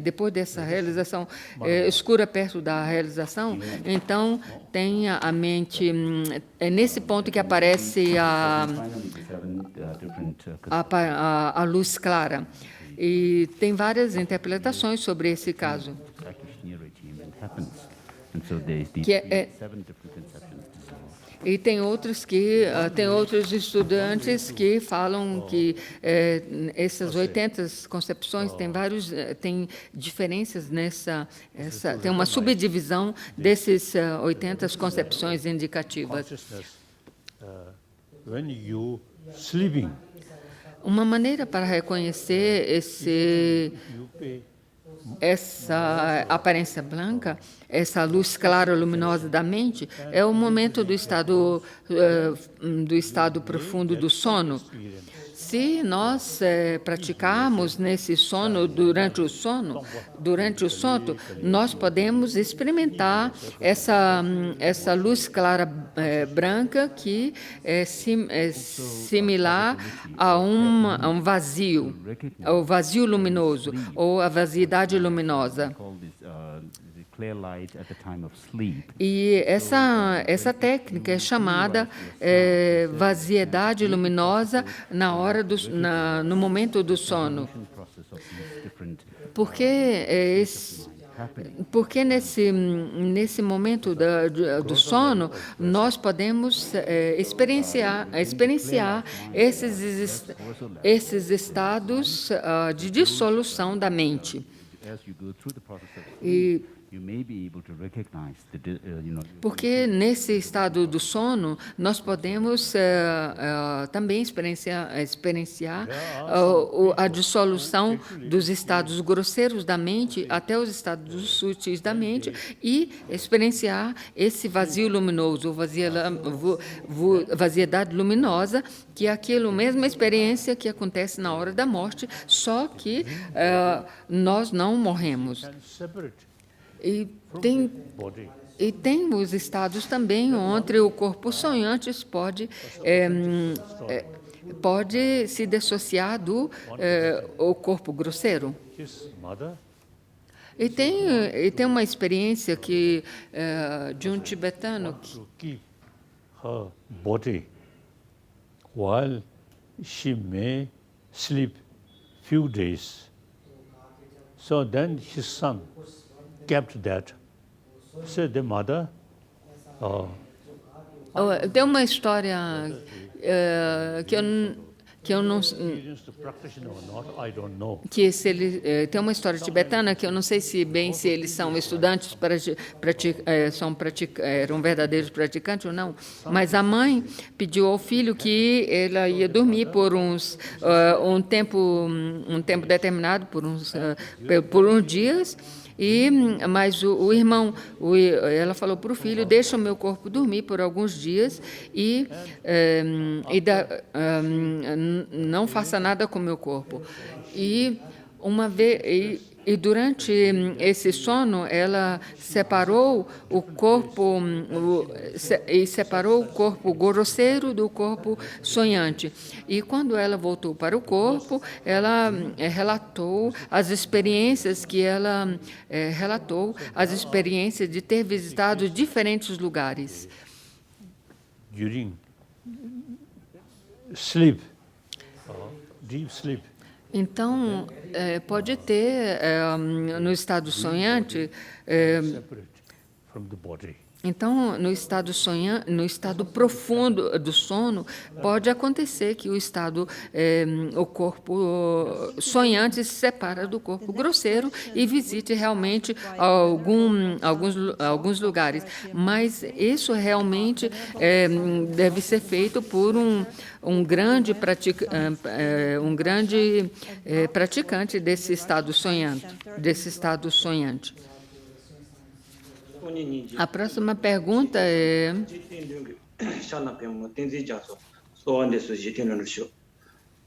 depois dessa realização escura perto da realização, então tem a mente, é nesse ponto que aparece a luz clara, e tem várias interpretações sobre esse caso. blackish near attainment happens. And so there's these Que é- 7 different conceptions. E tem outros tem outros estudantes que falam que essas 80 concepções têm diferenças tem uma subdivisão desses 80 concepções indicativas. Consciousness, when you sleeping, Uma maneira para reconhecer you pay essa aparência branca, essa luz clara luminosa da mente, é o momento do estado profundo do sono. Se nós praticarmos nesse sono, durante o sono, nós podemos experimentar essa luz clara branca que é similar a um vazio, ao vazio luminoso, ou a vaziedade luminosa. Called this the clear light at the time of sleep. E essa técnica é chamada vaziedade luminosa no momento do sono. Process of these different Porque nesse momento do sono nós podemos experienciar esses estados de dissolução da mente. as you go through the process of E sleep, you may be able to recognize porque nesse estado do sono nós podemos também experienciar a dissolução dos estados grosseiros da mente até os estados sutis da mente e experienciar esse vazio luminoso, vaziedade luminosa, que é aquilo mesma experiência que acontece na hora da morte, só que nós não morremos. can separate E tem body. E tem os estados também onde o corpo sonhante pode se dissociar do o corpo grosseiro. His mother E tem uma experiência de um tibetano to keep her body while she may sleep few days. So then his son kept that. Said the mother, tem uma história que eu não experienced the practitioner or not, I don't know. tem uma história tibetana que eu não sei se eles são estudantes eram verdadeiros praticantes ou não, mas a mãe pediu ao filho que ela ia dormir por um tempo determinado, por uns dias. Mas o irmão, ela falou para o filho: deixa o meu corpo dormir por alguns dias não faça nada com o meu corpo. E durante esse sono, ela separou o corpo grosseiro do corpo sonhante. E quando ela voltou para o corpo, ela relatou as experiências de ter visitado diferentes lugares. During sleep, deep sleep, Então, pode ter, no estado sonhante, separate from the body. então, no estado profundo do sono, pode acontecer que o corpo sonhante se separa do corpo grosseiro e visite realmente alguns lugares. Mas isso realmente deve ser feito por um grande praticante desse estado sonhante. A próxima pergunta é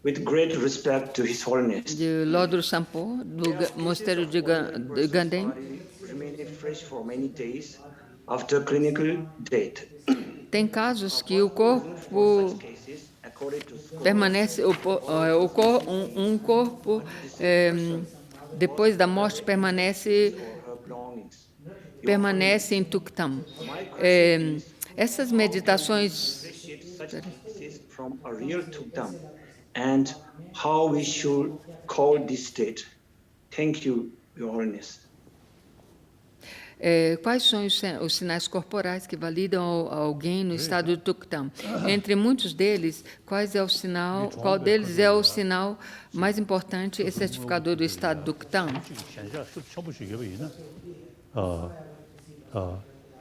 With great respect to His Holiness, de Lodro Sampo, do Mosteiro de Ganden. remaining fresh for many days after clinical death. Tem casos que o corpo Cases, according to permanece, corpo depois da morte permanece em Tuktam. Essas meditações appreciate such cases from a real Tukdam and how we should call this state. Thank you, Your Holiness. Quais são os sinais corporais que validam alguém no estado de Tuktam? Entre muitos deles, qual deles é o sinal mais importante e certificador do estado de Tuktam? 현자 처부시게이나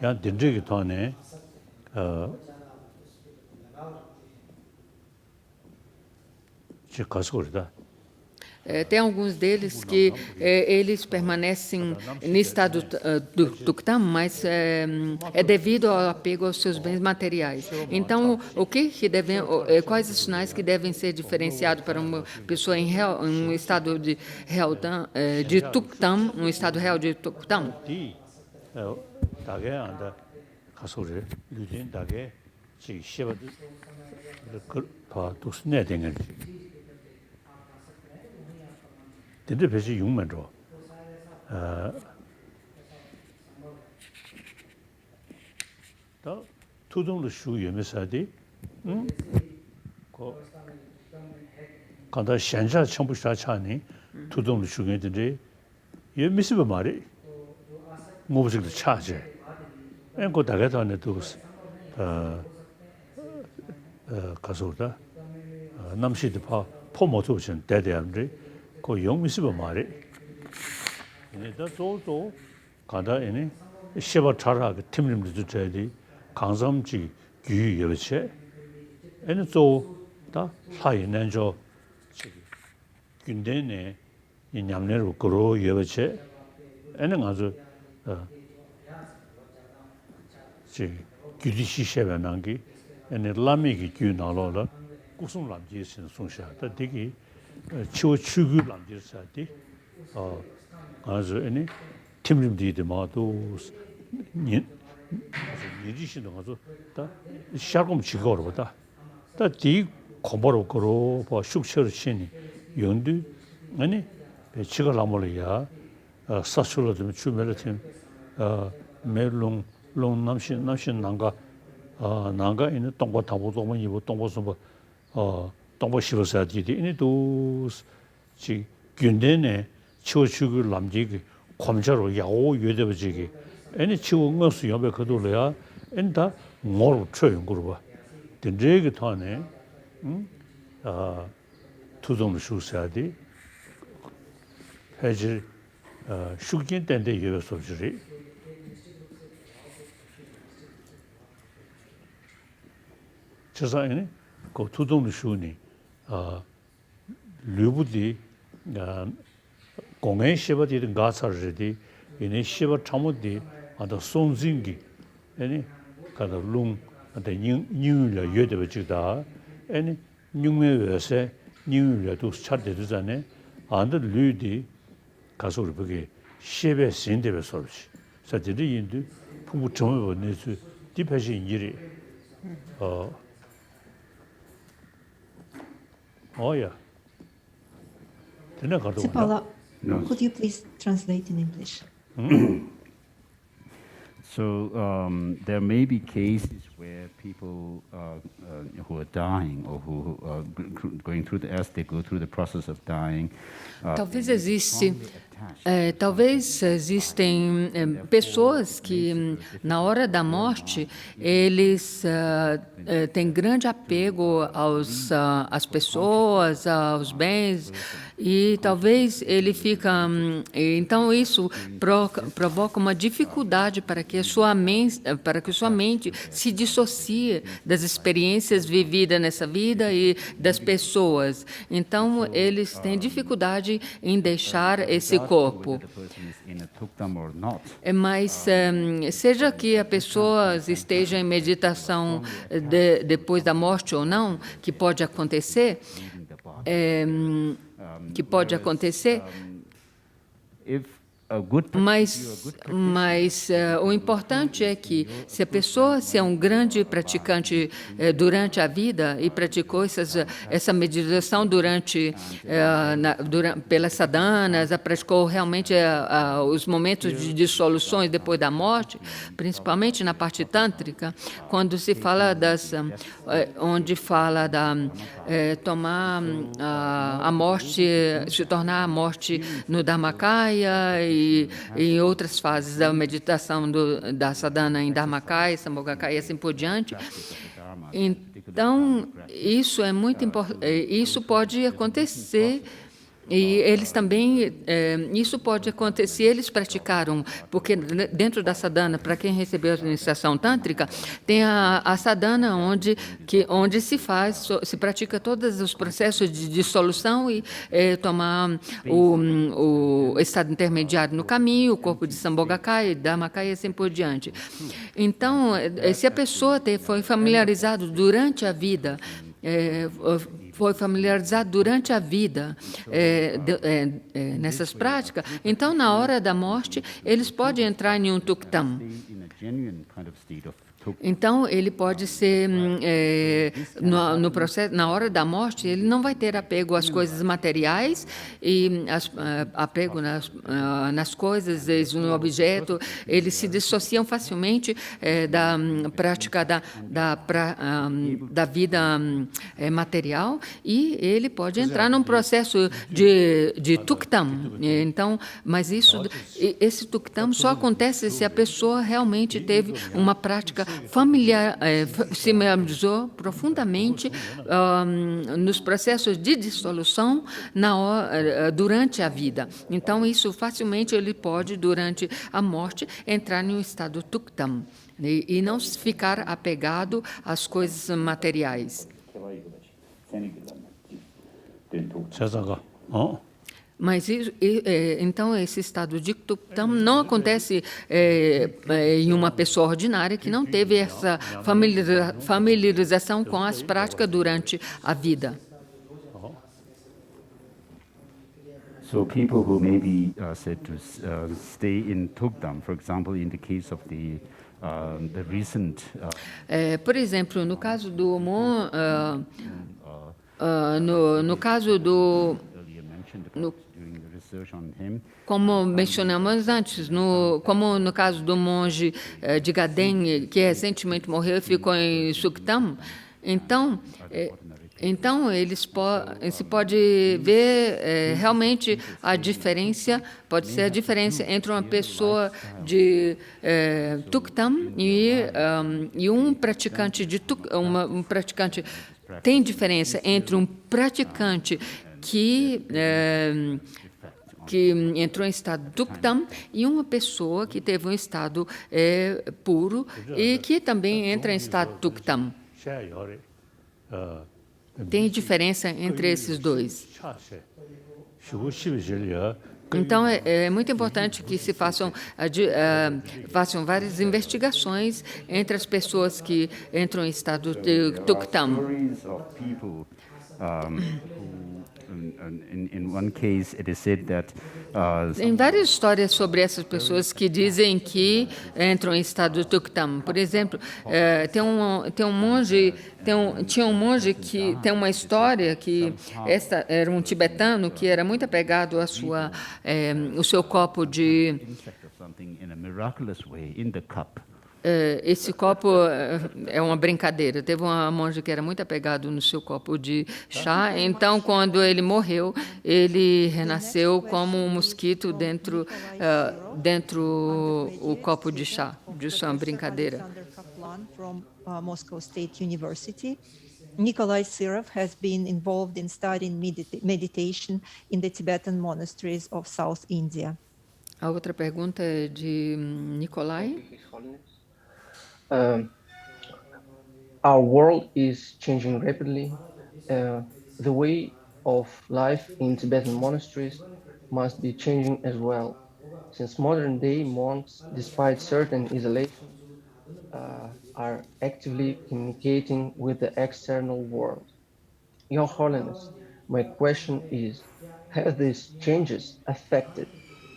야 된저기 돈에 지 가서 그러다 Tem alguns deles que eles permanecem no estado do Tuktam, mas é devido ao apego aos seus bens materiais. Então, quais os sinais que devem ser diferenciados para uma pessoa em um estado de Tuktam, um estado real de Tuktam? 디 다게 안다 가서 그래 유진 다게 지 시바도 그봐 도스네 되는 근데 배지 6만 줘. 또 투동의 수요면사디 그 간다 현자 청부사 차니 투동의 수요인데 예 미스버 말이 뭐부터 차지. 앵고 다가다네도 가서다 남시드 포모도 전 대대함들 그 영미스버 말이 얘네들 또또 가다 얘네 시바 차라가 팀님들도 저기 강sam지 규여체 얘네 또다 하이는 저 군대네 이 냠내로 그로 여체 얘는 아주 지 규리시 셰변한기 얘네 라미기 규나로라 구송람지신 송샤다 되게 치워 추구 람지사디 아주 아니 팀림디데 마도 니지신도 가서 다 시작금 지거로다 다디 공부로 거로 뭐 숙처를 신이 연두 아니 배치가 라몰이야 사술로 좀 주면은 멜롱 롱 남신 난가 난가 있는 동고 타보도 뭐 이거 동고서 뭐 동보시로사디디 이니도 지 균대네 치워주고 남지기 검자로 야오 유대버지기 애니 치워 응어수 옆에 그돌이야 엔다 뭘 쳐요 그러봐 된제기 타네 투동의 수사디 해지 숙진 때인데 유효소지리 저사이네 그 투동의 수니 류부디 공연 시바디든 가사르디 이네 시바 참모디 아다 송진기 아니 가다 룽 아다 뉴뉴라 여데버지다 아니 뉴메여세 뉴유라도 차대도잖아 안데 류디 가서를 보게 시베 신데베 소르시 사디리 인도 부부 점을 보내서 디페시 일이 yeah. Sipala, could you please translate in English? So there may be cases where people who are dying or who are going through as they go through the process of dying. Talvez existem pessoas que na hora da morte eles têm grande apego às pessoas, aos bens e talvez ele fica então isso provoca uma dificuldade para que sua mente se dissocie das experiências vividas nessa vida e das pessoas. Então eles têm dificuldade em deixar esse corpo. Mas seja que a pessoa esteja em meditação depois da morte ou não, que pode acontecer, mas o importante é que se a pessoa é um grande praticante durante a vida e praticou essa meditação pelas sadhanas, praticou realmente os momentos de dissoluções depois da morte, principalmente na parte tântrica, quando se fala onde fala da tomar a morte, se tornar a morte no Dharmakaya e em outras fases da meditação da sadhana em Dharmakaya, Sambhogakaya e assim por diante. Então, isso é muito importante, isso pode acontecer. E eles também, isso pode acontecer, eles praticaram, porque dentro da sadhana, para quem recebeu a iniciação tântrica, tem a sadhana onde se pratica todos os processos de dissolução e tomar o estado intermediário no caminho, o corpo de Sambhogakaya, Dharmakaya e assim por diante. Então, se a pessoa foi familiarizada durante a vida, nessas práticas, então, na hora da morte, eles podem entrar em um tuktam. Então, ele pode ser, no processo, na hora da morte, ele não vai ter apego às coisas materiais e apego nas coisas, no objeto. Eles se dissociam facilmente da prática da vida material e ele pode entrar num processo de tuktam. Então, mas esse tuktam só acontece se a pessoa realmente teve uma prática se familiarizou profundamente nos processos de dissolução durante a vida. Então, isso facilmente ele pode, durante a morte, entrar em um estado tuktam e não ficar apegado às coisas materiais. 자자가 Mas então esse estado de tuktam não acontece em uma pessoa ordinária que não teve essa familiarização com as práticas durante a vida. So people who may be said to stay in tuktam, for example, in the case of the recent. Por exemplo, no caso do no caso do como mencionamos antes, como no caso do monge de Gaden, que recentemente morreu e ficou em Suktam, então se pode ver realmente a diferença, pode ser a diferença entre uma pessoa de Tuktam e um praticante de um praticante. Tem diferença entre um praticante que entrou em estado tuktam e uma pessoa que teve um estado puro e que também entra em estado tuktam. Tem diferença entre esses dois. Então, é muito importante que se façam várias investigações entre as pessoas que entram em estado de tuktam. Tem várias histórias sobre essas pessoas que dizem que entram em estado de tuktam. Por exemplo, tinha um monge que tem uma história que era um tibetano que era muito apegado à o seu copo de esse copo é uma brincadeira. Teve uma monja que era muito apegado no seu copo de chá. Então, quando ele morreu, ele renasceu como um mosquito dentro o copo de chá. Isso é uma brincadeira. From Moscow State University. Nikolai Sirov has been involved in studying meditation in the Tibetan monasteries of South India. A outra pergunta é de Nikolai. Our world is changing rapidly. The way of life in Tibetan monasteries must be changing as well, since modern-day monks, despite certain isolation, are actively communicating with the external world. Your Holiness, my question is, have these changes affected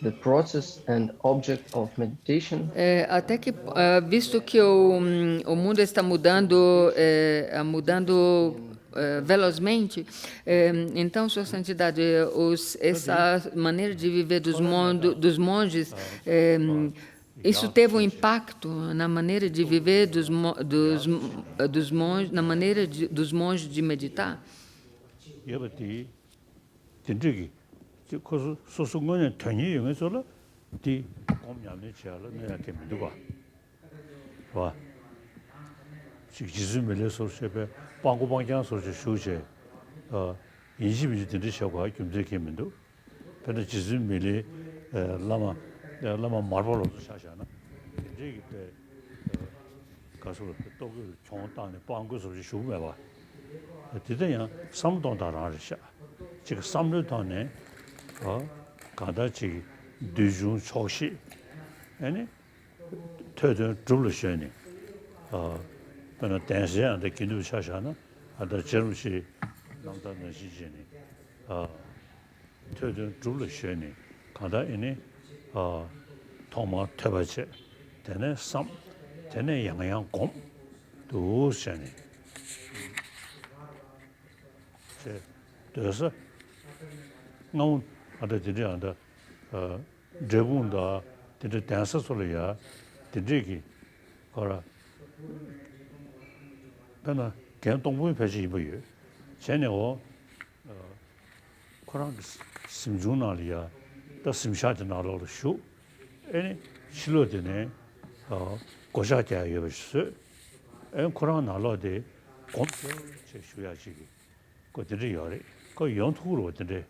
the process and object of meditation? Até que, visto que o mundo está mudando velozmente, então, Sua Santidade, essa maneira de viver dos monges, isso teve um impacto na maneira de viver dos monges, na maneira dos monges de meditar? 여버티 진득이 그 소소거는 전혀 영에서라 디 곰냠네 지알로 내가 개미도 봐. 지즈멜레 소르셰베 방고방장 소르셰 쇼제 인지비지 된데 셔과 김제 개미도 근데 지즈멜레 라마 마르볼로 샤샤나 이제 가서 또 총단에 방고 소르셰 쇼메 봐. 디데야 삼동다라샤 지금 3년 동안에 가다지 두중 초시 아니 터전 줄으셔니 그러나 대세한테 기도 샤샤나 아다 저루시 남다는 시제니 터전 줄으셔니 가다 이니 토마 터바체 되네 삼 되네 양양 곰 도셔니 제 그래서 너무 아다 지리한다 제분다 되게 댄서 소리야 되게 거라 그러나 그냥 동부에 배지 입어요 전에요 그런 심중나리야 더 심샤지 나로로 쇼 아니 실로되네 고샤자 여버스 에 그런 나로데 곰제 제슈야지 그들이 요래 그 연투로 어떤데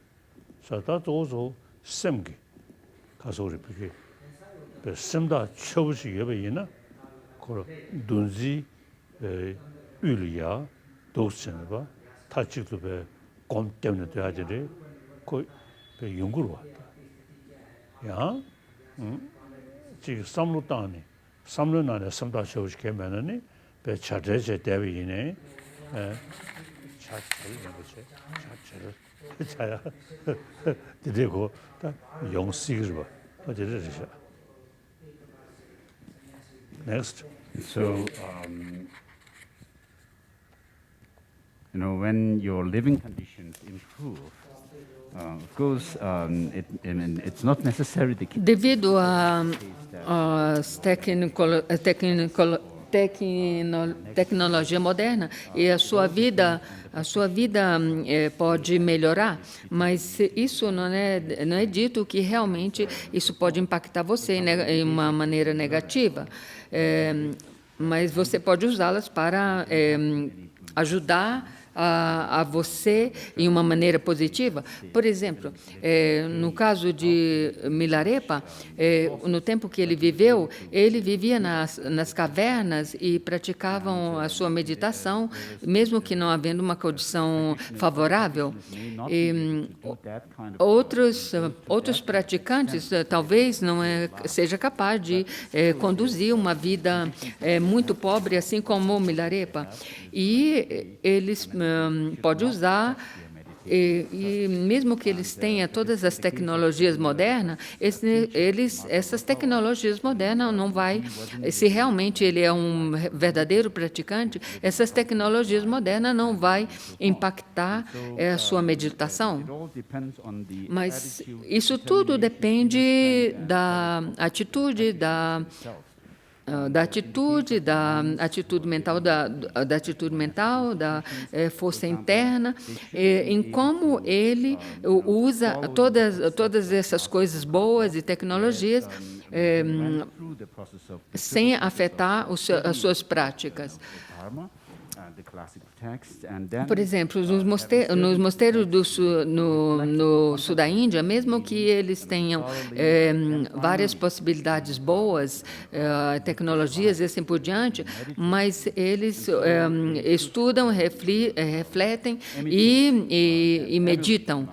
사다 도zo semgi 가서리 비게 그 sem다 쳐부시 여베이나 그 dunzi 율이야 도스는바 타치도 베곰 때문에 돼야지 그 연구로 왔다 야 지금 삼루 안에 삼다 쳐부시 개면은 배 차제제 대비이네 차체를 뭐지 차체를 자야 되고 다 영식을 봐 어제를 해 next So, when your living conditions improve, of course, it's not necessary the kid Devido às tecnologia moderna e a sua vida pode melhorar, mas isso não é dito que realmente isso pode impactar você em uma maneira negativa, mas você pode usá-las para ajudar a você em uma maneira positiva. Por exemplo, no caso de Milarepa, no tempo que ele viveu, ele vivia nas cavernas e praticavam a sua meditação, mesmo que não havendo uma condição favorável. E outros praticantes talvez não seja capaz de conduzir uma vida muito pobre, assim como Milarepa. E eles podem usar, e mesmo que eles tenham todas as tecnologias modernas, essas tecnologias modernas não vai, se realmente ele é um verdadeiro praticante, essas tecnologias modernas não vai impactar a sua meditação. Mas isso tudo depende da atitude, da atitude mental, da força interna, em como ele usa todas essas coisas boas e tecnologias sem afetar as suas práticas. Por exemplo, nos mosteiros no sul da Índia, mesmo que eles tenham várias possibilidades boas, tecnologias e assim por diante, mas eles estudam, refletem e meditam.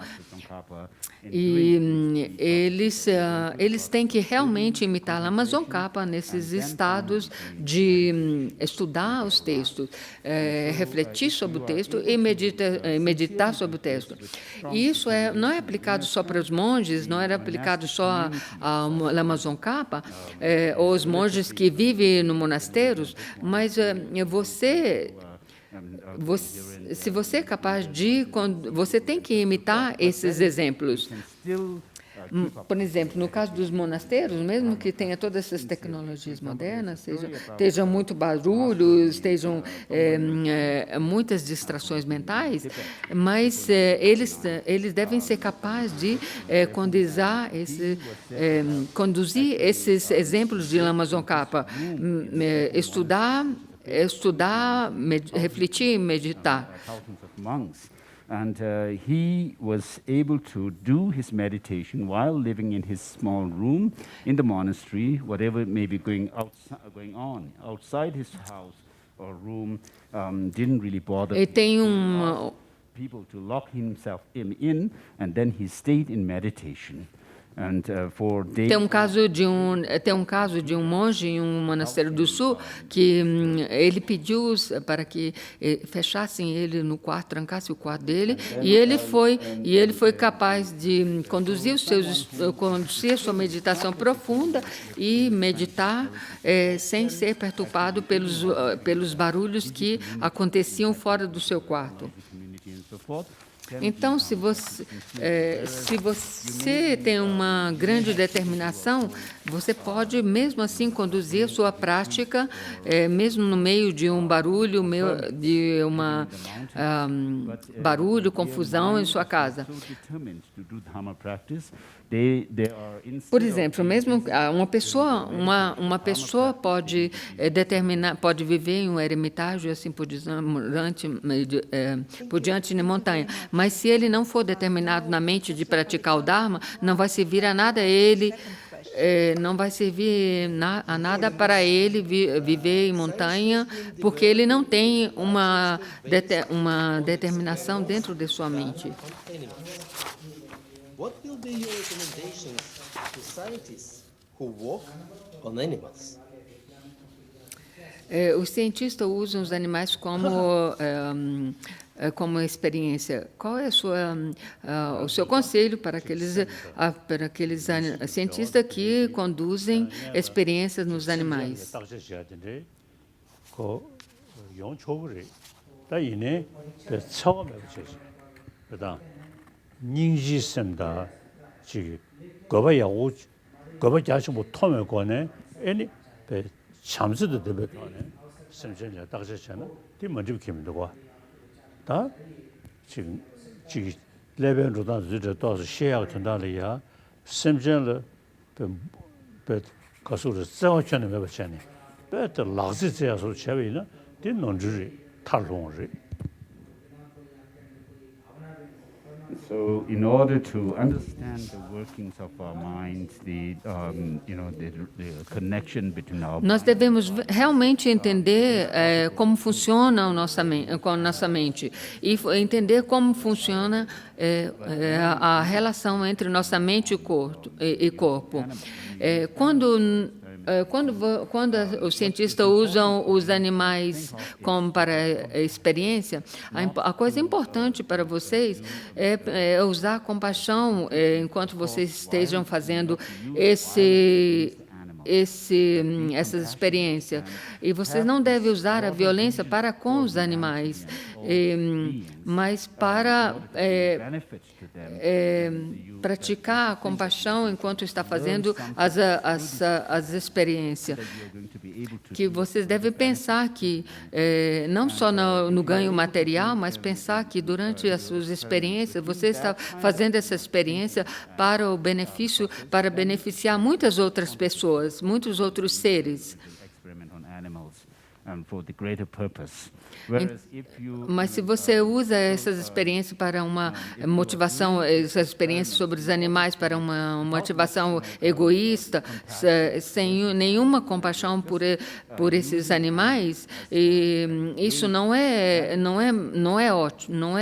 E eles têm que realmente imitar Lama Tsongkhapa nesses estados de estudar os textos, refletir sobre o texto e meditar sobre o texto. E isso não é aplicado só para os monges, não era aplicado só a Lama Tsongkhapa, ou os monges que vivem no monastérios, mas se você é capaz de... Você tem que imitar esses exemplos. Por exemplo, no caso dos monasteiros, mesmo que tenha todas essas tecnologias modernas, estejam muito barulhos, estejam muitas distrações mentais, mas eles devem ser capazes de conduzir esses exemplos de Lama Tsongkhapa, estudar, refletir e meditar. Thousands of monks. And he was able to do his meditation while living in his small room in the monastery, whatever may be going on outside his house or room, didn't really bother people to lock himself in, and then he stayed in meditation. And, for days, tem um caso de um monge em um monastério do sul que ele pediu para que fechassem ele no quarto, trancasse o quarto dele, e ele foi capaz de conduzir a sua meditação profunda e meditar sem ser perturbado pelos barulhos que aconteciam fora do seu quarto. Então, se você tem uma grande determinação, você pode, mesmo assim, conduzir a sua prática, mesmo no meio de um barulho, confusão em sua casa. Por exemplo, mesmo uma pessoa pode pode viver em um eremitágio assim por diante na montanha, mas se ele não for determinado na mente de praticar o Dharma, não vai servir a nada a ele. Não vai servir a nada para ele viver em montanha, porque ele não tem uma determinação dentro de sua mente. What will be your recommendations to scientists who work on animals? Os cientistas usam os animais como experiência. Qual é o seu conselho para aqueles cientistas que conduzem experiências nos animais? 닝지선다 지금 거봐야고 거봐야지 못하면 거네 애니 참스도 되거네 선생님 딱서잖아 뒤 먼저 기면도 다 지금 레벨로다 저도 시야 된다리야 선생님 그 가수를 세워주는 거 봤잖아요 배터 라지지야서 제외나 뒤 논주리 탈롱지. So, in order to understand the workings of our minds, the connection between our Nós devemos realmente entender como funciona a nossa mente e entender como funciona a relação entre nossa mente e corpo. Quando os cientistas usam os animais como para experiência, a coisa importante para vocês é usar compaixão enquanto vocês estejam fazendo essas experiências. E vocês não devem usar a violência para com os animais, mas para praticar a compaixão enquanto está fazendo as experiências. Que vocês devem pensar que, não só no ganho material, mas pensar que durante as suas experiências, você está fazendo essa experiência para o benefício, para beneficiar muitas outras pessoas, muitos outros seres. Mas se você usa essas experiências para uma motivação, essas experiências sobre os animais para uma motivação egoísta, sem nenhuma compaixão por esses animais, isso não é ótimo, não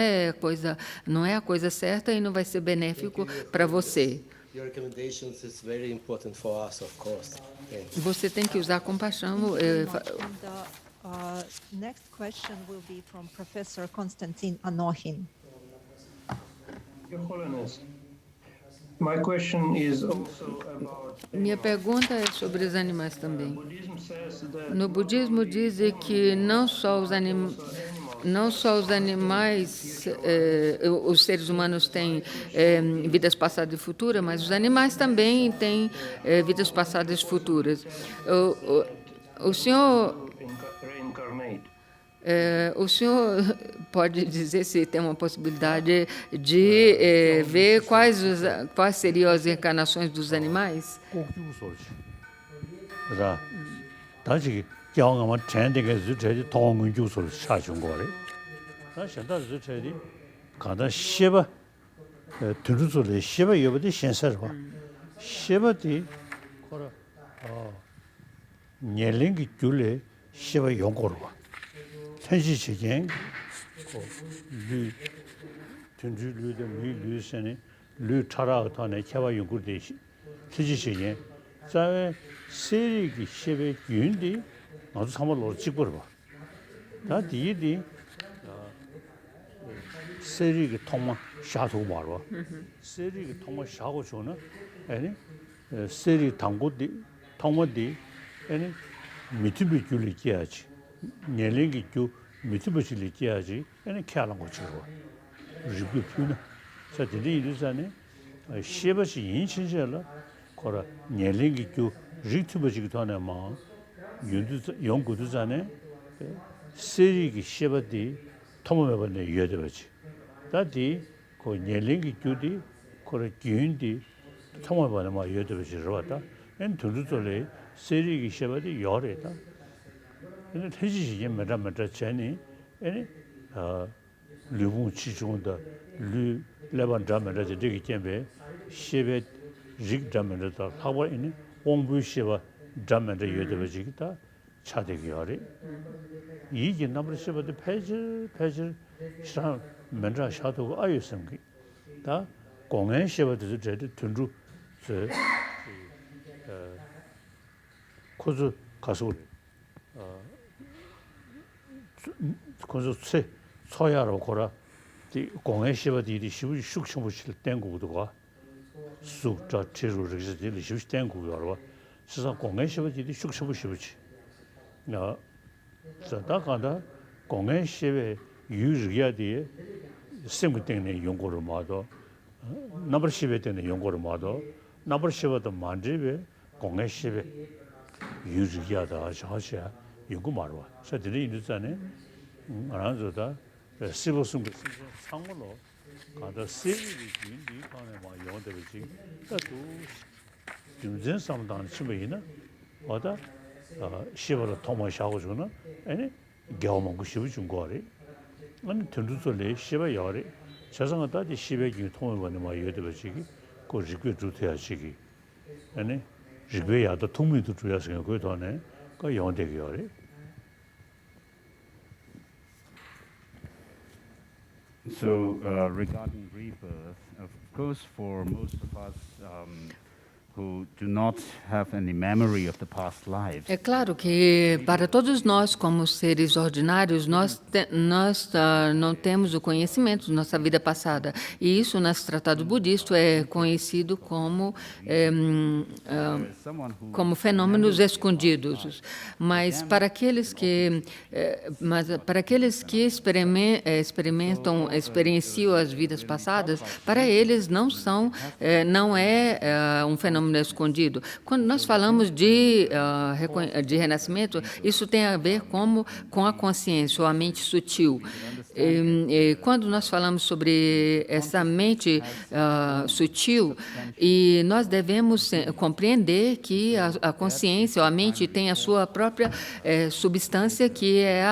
é a coisa certa e não vai ser benéfico para você. Your recommendations is very important for us, of course. Você tem que usar compaixão. Next question will be from Professor Konstantin Anokhin. Your Holiness, my question is also about... Minha pergunta é sobre os animais também. No budismo diz que não só os animais não só os animais, os seres humanos têm vidas passadas e futuras, mas os animais também têm vidas passadas e futuras. O senhor Reincarnate. o senhor pode dizer se tem uma possibilidade de ver quais seriam as reencarnações dos animais? 꼭 죽소리지. 그래서 다시 경험은 전대게 주체지 동은 죽소리 사준 거래. 나 현다 주체지 가다 시바 들으소리 시바 여버디 신사로 시바디 거라 년龄이 줄에 시바 용거로 현실적인 류 전주류의 미류선에 류 차라가타네 개와 연구되시 현실적인 자에 세리기 시베 윤디 아주 삼월로 찍버려 봐. 다 디디 세리기 통마 샤도 말어. 세리기 통마 샤고 줘는 아니 세리 당고디 통마디 아니 미투비 줄이 끼야지. 년龄이 주 미투비실이 끼야지. 아니 캬란 거 주고. 리뷰 푸나. 자들이 이르잖아요. 시버시 인신절라 거라 년龄이 주 리투비지기도 하네 마. 연구도 전에 세리기 시버디 통마번에 이어져버지. 다디 그 년齡이 주디 거라 기운디 통마번에 마 이어져버지 러다. 엔 둘둘에 세리기 시버디 열에다. 근데 태지시 메라메라 전에 아니 류부 치중다 류 레반 담메라 되게 켐베 시베 직 담메라다 하고 있는 공부 시바 담메라 여더버지기다 차대기 열에 이게 남을 시바도 페이지 상 맨자 샤도가 아유성기 다 공연 시바도 제대 둔주 코즈 가서 그래서 소야로 거라 공연 시바디디 시부 숙청부실 땡고도가 숙자 제로르지 시부 땡고요. 세상 공연 시바디디 숙청부시부지. 나 자다가다 공연 시베 유르야디 생부 때문에 연구를 마도 나버 시베 때문에 연구를 마도 나버 시바도 만지베 공연 시베 유르야다 하샤 연구 말와. 저들이 이르잖아요. 알아서다 시보승 상물로 가다 세리기 인디 간에 막 영어들이지. 또 중전 상담 치매이나 와다 시보로 통화하고 주는 아니 겨우먹고 시부 준 거래. 아니 들으서래 시바 열이 세상에다 시베기 통화번에 막 여들이지. 그 리뷰 주태야지기. 아니 리뷰야도 통미도 주야서 그 돈에 그 영어되기 열이. So regarding rebirth, of course, for most of us who do not have any memory of the past lives, É claro que para todos nós, como seres ordinários, nós não temos o conhecimento de nossa vida passada. E isso, nos tratados budistas, é conhecido como fenômenos escondidos. Mas para aqueles que experienciam as vidas passadas, para eles não é um fenômeno escondido. Quando nós falamos de renascimento, isso tem a ver com a consciência, ou a mente sutil. Quando nós falamos sobre essa mente sutil, e nós devemos compreender que a consciência, ou a mente, tem a sua própria substância, que é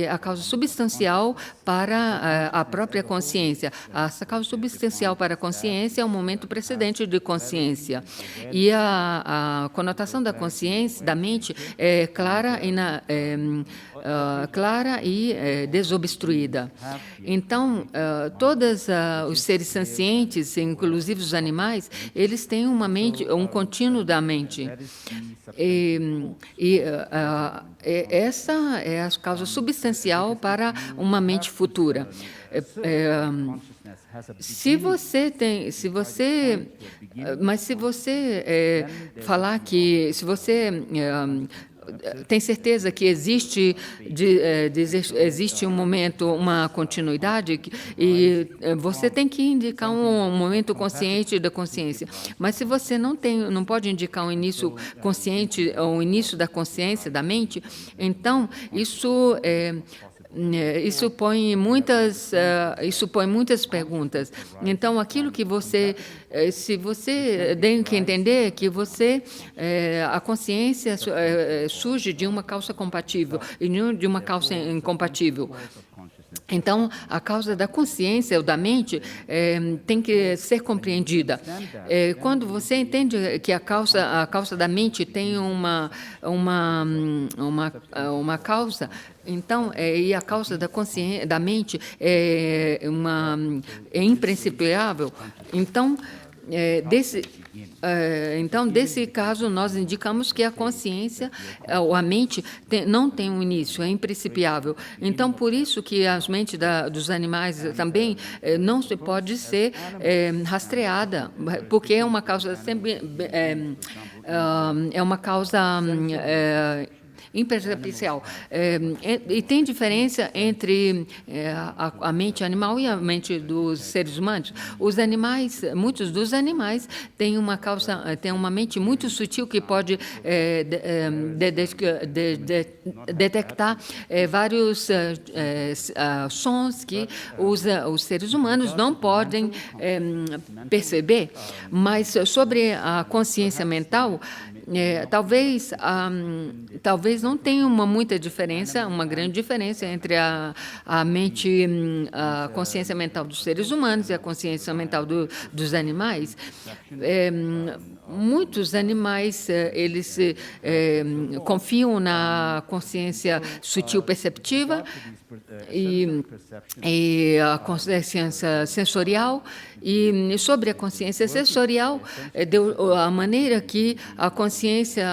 a causa substancial para a própria consciência. Essa causa substancial para a consciência é o momento precedente de consciência. E a conotação da consciência, da mente, é clara e desobstruída. Então, todos os seres sencientes, inclusive os animais, eles têm uma mente, um contínuo da mente. Essa é a causa substancial para uma mente futura. Se você falar que se você tem certeza que existe um momento, uma continuidade, e você tem que indicar um momento consciente da consciência. Mas se você não pode indicar um início consciente, ou um início da consciência, da mente, então isso põe muitas perguntas. Então, aquilo que se você tem que entender que a consciência surge de uma causa compatível e não de uma causa incompatível. Então, a causa da consciência ou da mente tem que ser compreendida. Quando você entende que a causa da mente tem uma causa, então, e a causa da consciência, da mente é imprescindível, então, desse caso, nós indicamos que a consciência, ou a mente, não tem um início, é imprincipiável. Então, por isso que as mentes dos animais também não se pode ser rastreada, porque é uma causa sempre imperceptível. E tem diferença entre a mente animal e a mente dos seres humanos. Muitos dos animais têm uma mente muito sutil que pode detectar vários sons que os seres humanos não podem perceber. Mas sobre a consciência mental, talvez não tenha uma grande diferença entre a consciência mental dos seres humanos e a consciência mental dos animais. Muitos animais eles confiam na consciência sutil perceptiva e a consciência sensorial. E sobre a consciência sensorial, a maneira que a consciência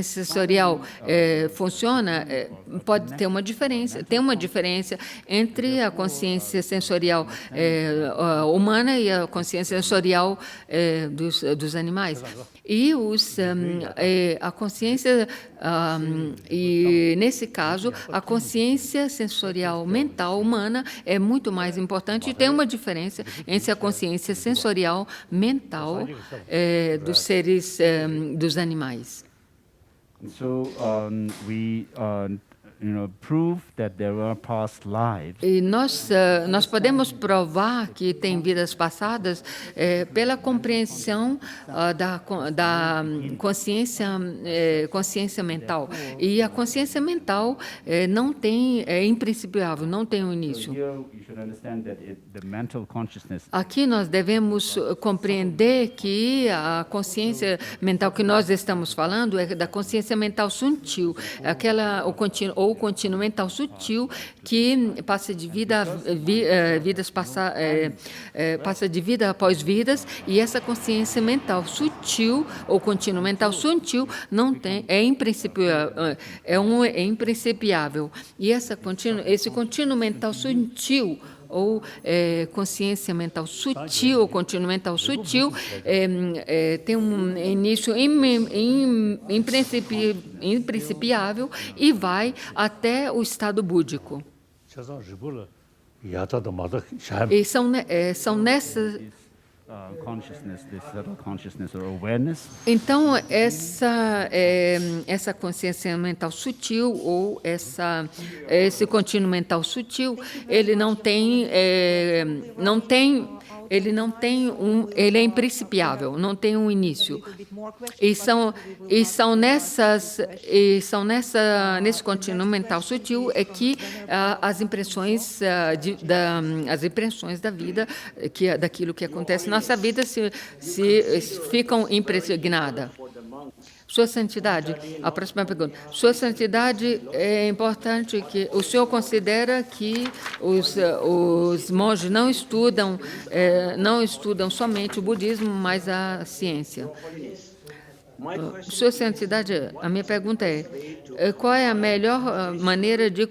sensorial funciona pode ter uma diferença. Tem uma diferença entre a consciência sensorial humana e a consciência sensorial dos animais. E a consciência, e nesse caso, a consciência sensorial mental humana é muito mais importante e tem uma diferença entre a consciência sensorial mental dos animais. So we prove that there are past lives. E nós podemos provar que tem vidas passadas pela compreensão da consciência mental. E a consciência mental é imprincipiável, não tem um início. Aqui nós devemos compreender que a consciência mental que nós estamos falando é da consciência mental sutil, o contínuo mental sutil que passa de vida passa de vida após vidas, e essa consciência mental sutil ou contínuo mental sutil é imprincipiável. E esse contínuo mental sutil ou consciência mental sutil, ou contínuo mental sutil, tem um início imprincipiável e vai até o estado búdico. E são nessas... Então, essa consciência mental sutil, ou esse contínuo mental sutil, ele ele é imprincipiável, não tem um início. Nesse contínuo mental sutil é que as impressões da vida, daquilo que acontece na nossa vida, se ficam impregnadas. Sua Santidade, a próxima pergunta. Sua Santidade, é importante que o senhor considera que os monges não estudam somente o budismo, mas a ciência. Sua Santidade, a minha pergunta é qual é a melhor maneira de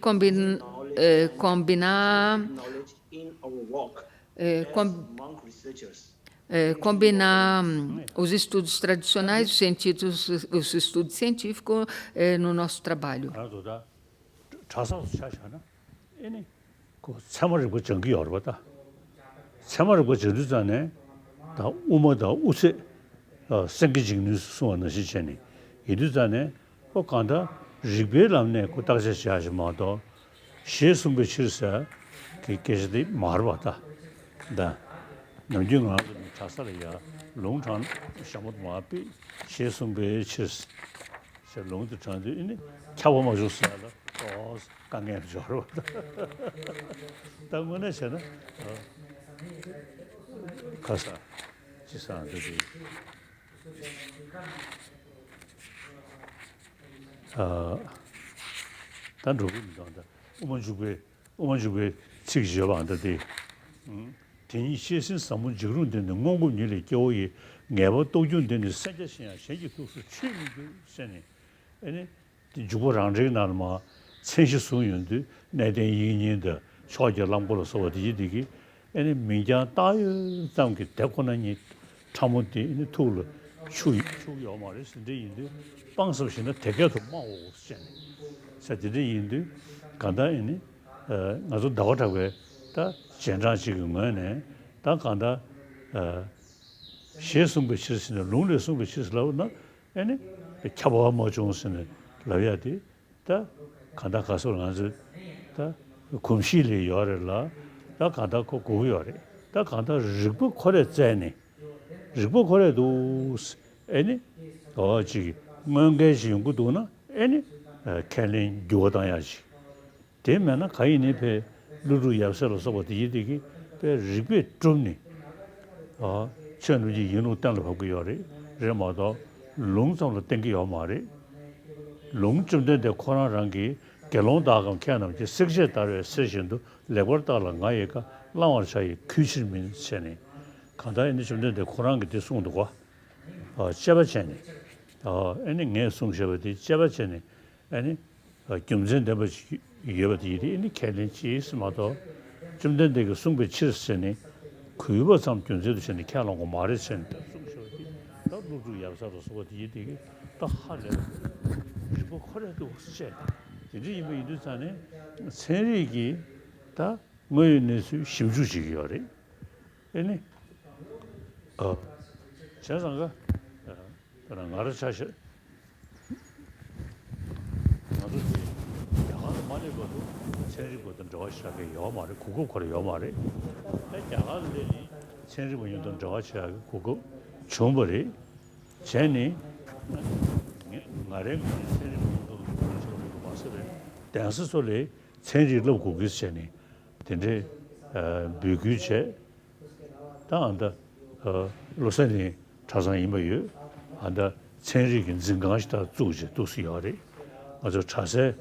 combinar os estudos tradicionais, os estudos científicos no nosso trabalho. 아니 그 참을 그 정기 열었다. 참을 그 저도 전에 다 우모다 우세 생기직는 수원의 시전이 이도 전에 그 간다 리베람네 그 딱세시하지마도 시에숨베 실사 그 계시디 말봤다. 다 남중아 자살이야 농장 샤못 마피 시에숨베 실사 저 농도 전에 이니 차보마 줬어요. 강해를 줘로. 당문에서는 가사 지사들이 단 로그입니다. 오만주베 직접한데 대니 시신 사문 지루는 몽골일의 교회 내버 도준되는 세계시야 세계도스 취미도 세네. 아니 주보랑제 나마 천시수윤도 내대 2년도 쇼절랑보로 소디디기 아니 민자 다유 담게 대권하니 참문디 토르 추요 말했는데 인데 방송신의 대개도 마오 세네. 사실은 인데 간다니 나도 나오다고 다 전장식은 다 간다 시에송부 실신의 롱레송부 실슬라우나 아니 차보아 모종스는 라야디 다 간다 가서 나서 다 kumshili yore la, da kanda ko gu yore, da kanda rigbu kore zayne, rigbu kore dus, eni, jigi, ngonge shi yungu du na, eni, kenlin gyuwa yaji. De mena kayi ni pe lulu yabsalo sobo di yidigi, pe rigbu zhumni, chen ruji yinu tenlo pagu yore, re ma do long zanglo tengi yomare, long zhumden de koran rangi, gelong dagam kyanam je sikje tarwe seshindu lebor dagla ngayeka lawar chayi kyushirmin chene kanda ene chumden de korangi de sungdu kwa cheba chene ene nge sung sheba di cheba chene ene gyumzen deba yeba di iri ene kelin chi ismato chumden de sungbe chiris chene kuyuba sam gyumzen du chene kyalang ko mare chene sung sheba di da ludu yabsaro soba di iri da hale ribo kore du chene 이제 이거 이두산에 세력이 다 뭐였는지 심주식이요래. 아니 제가가 그런 거를 사실 나도 야간 많이 거도 세력거든 저시하게 요 말에 국어 거래 요 말에 야간들이 세력분들은 저시하게 국어 정보리 제니 나래 세력분들 dansi soli chenri lop kukis cheni, tenri bukyu che, ta anda losani chasang ima yu, anda chenri kin zingangshita zuji dusi yari, azo chase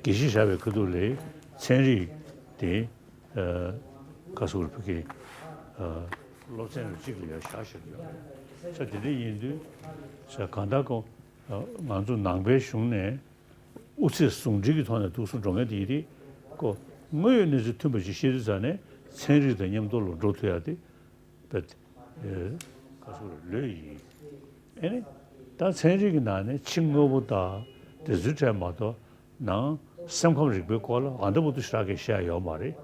gishi shabe kudu le chenri di kasur piki losani jigli ya shashir yari. Sa tenri yindu, sa kanda ko nganzu nangbe shungne, 우치 송지기 돈에 두순 종에들이 그 뭐는 이제 tumba지 시르잖아요. 생리도 냠돌로 로트야 돼. 가서 레이. 아니 다 생리기 나네 친구보다 대주자마도 나 삼컴을 배고라 안도부터 시작해 시야요 말이.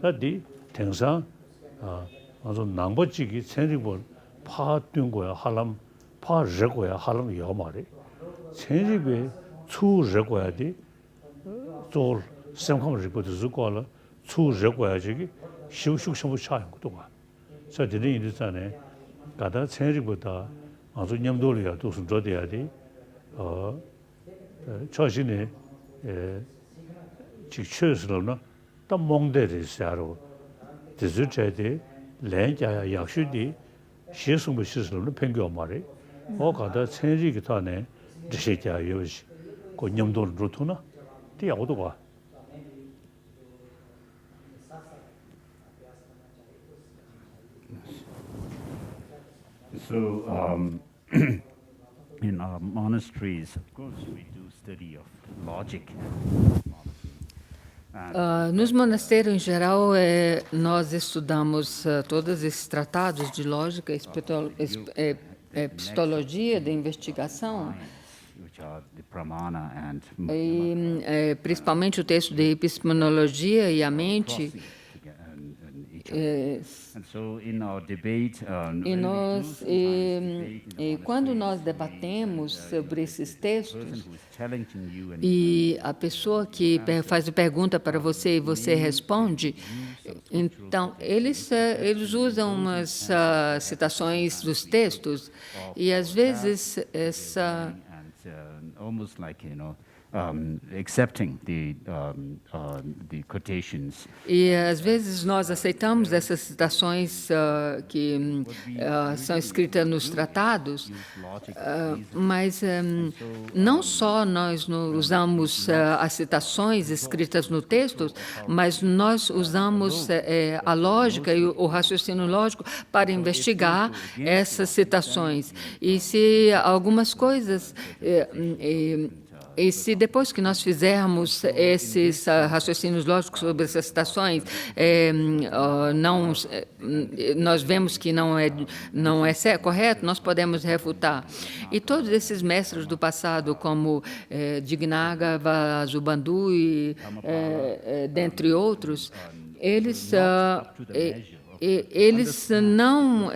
다디 등산 아주 남버지기 생리볼 파뜬 거야. 할람 파르고야 할람 요 말이. 생리배 추热过야디 저 생컴을 리포트 주고라 추热过야지 쉬우쉬우 차는 것도 봐. 저들이 이르잖아요. 가다 생리보다 아주 냠돌이야 도스 줘야지. 자신이 직처스로나 또 몽데리사로 디즈체디 렌자야 약슈디 시승부 시스로는 팽겨 말이. 가다 생리기 전에 지시자 요시 그 냠돌 루트나 뛰어오도 봐. So in our monasteries, of course, we do study of logic. Nos monastérios, em geral, nós estudamos todos esses tratados de lógica, epistemologia, de investigação, which are the Pramana and e principalmente o texto de epistemologia e a mente. and so in our debate, Quando nós debatemos sobre esses textos, who is challenging you and e a pessoa que faz a pergunta para você e você responde, então eles usam umas citações dos textos e às vezes essa almost like accepting the quotations. E às vezes nós aceitamos essas citações que são escritas nos tratados, mas não só nós usamos as citações escritas no texto, mas nós usamos a lógica e o raciocínio lógico para investigar essas citações. E se algumas coisas e se depois que nós fizermos esses raciocínios lógicos sobre essas citações, nós vemos que não é correto, nós podemos refutar. E todos esses mestres do passado, como Dignaga, Vasubandhu e dentre outros, eles não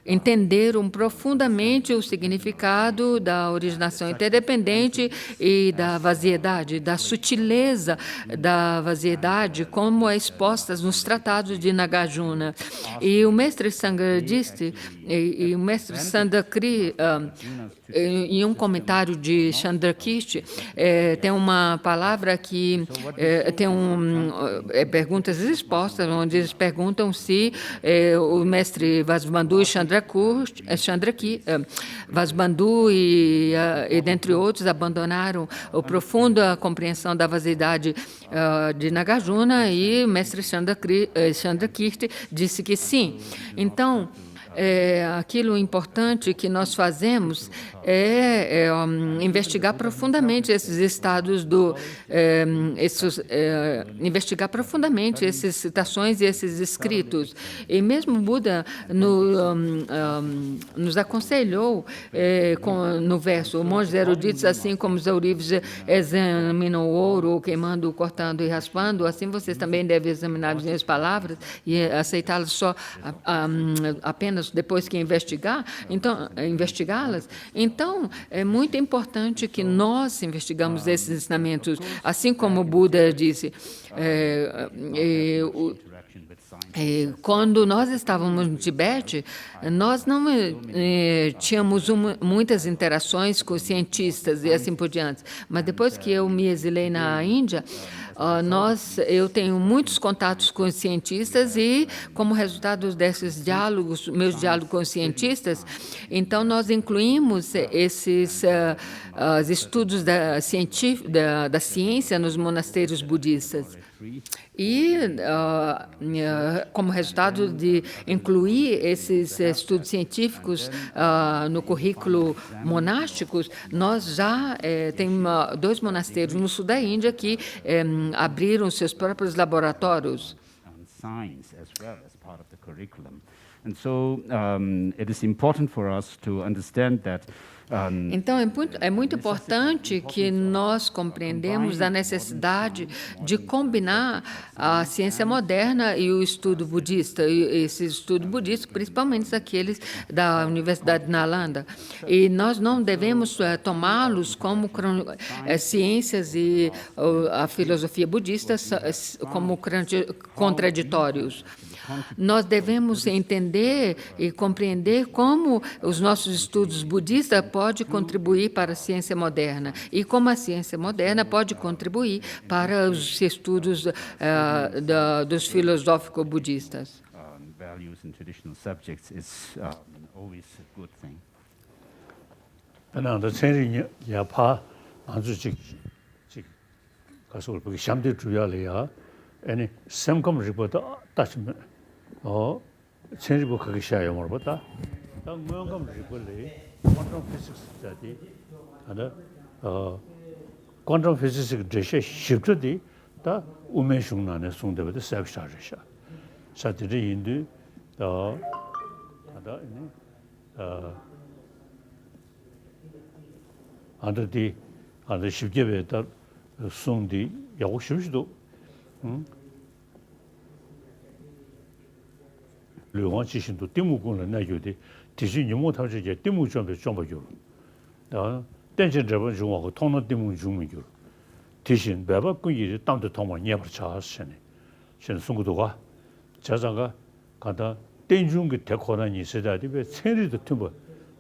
entenderam profundamente o significado da originação interdependente e da vaziedade, da sutileza da vaziedade, como é exposta nos tratados de Nagarjuna. E o mestre Sangardiste e o mestre Sandakri, em um comentário de Chandrakirti, tem uma palavra que tem perguntas e respostas, onde eles perguntam se o mestre Vasubandhu e Vasubandhu e dentre outros, abandonaram a profunda compreensão da vaziedade de Nagarjuna, e o mestre Chandrakirti disse que sim. Então, aquilo importante que nós fazemos é investigar profundamente esses estados investigar profundamente essas citações e esses escritos. E mesmo Buda nos aconselhou no verso: monges eruditos, assim como os ourives examinam o ouro, queimando, cortando e raspando, assim vocês também devem examinar as minhas palavras e aceitá-las só apenas depois que investigá-las. Então, é muito importante que nós investigamos esses ensinamentos, assim como Buda disse. Quando nós estávamos no Tibete, nós não tínhamos muitas interações com cientistas e assim por diante. Mas depois que eu me exilei na Índia, eu tenho muitos contatos com cientistas e, como resultado desses diálogos, meus diálogos com cientistas, então nós incluímos esses estudos da ciência nos monastérios budistas. E, como resultado de incluir esses estudos científicos no currículo monástico, nós já temos 2 monastérios no sul da Índia que abriram seus próprios laboratórios. Science as well as part of the curriculum. And so it is important for us to understand that Então, é muito importante que nós compreendemos a necessidade de combinar a ciência moderna e o estudo budista, e esse estudo budista, principalmente aqueles da Universidade de Nalanda. E nós não devemos tomá-los como ciências e a filosofia budista como contraditórios. Nós devemos entender e compreender como os nossos estudos budistas podem contribuir para a ciência moderna e como a ciência moderna pode contribuir para os estudos dos filosóficos budistas. Values and traditional subjects is always a good thing. 나는 생리 야파 아주 직 가서 그 샴들 주야래야 아니 샘컴 리포트 다시면 생리고 그게 샤요 뭐보다 당 모형감 리포트에 퀀텀 피지ክ스 자디 하나 퀀텀 피지ክ스 제시 쉽더디 다 우메숑나네 송데베데 셉샤르샤 사티리 인도 더 하다 안더디 안더 십개베다 송디 야고 십시도 류원 지신도 띠무군을 내주디 디신 유모 탐지게 띠무 좀be 좀버죠 아 땡진 저번 중하고 통로 띠무 중미죠 디신 배바 꾸이 땅도 통마 녀버 차스네 신 송구도가 자자가 가다 땡중게 대코는 있어야지 왜 천리도 tumbo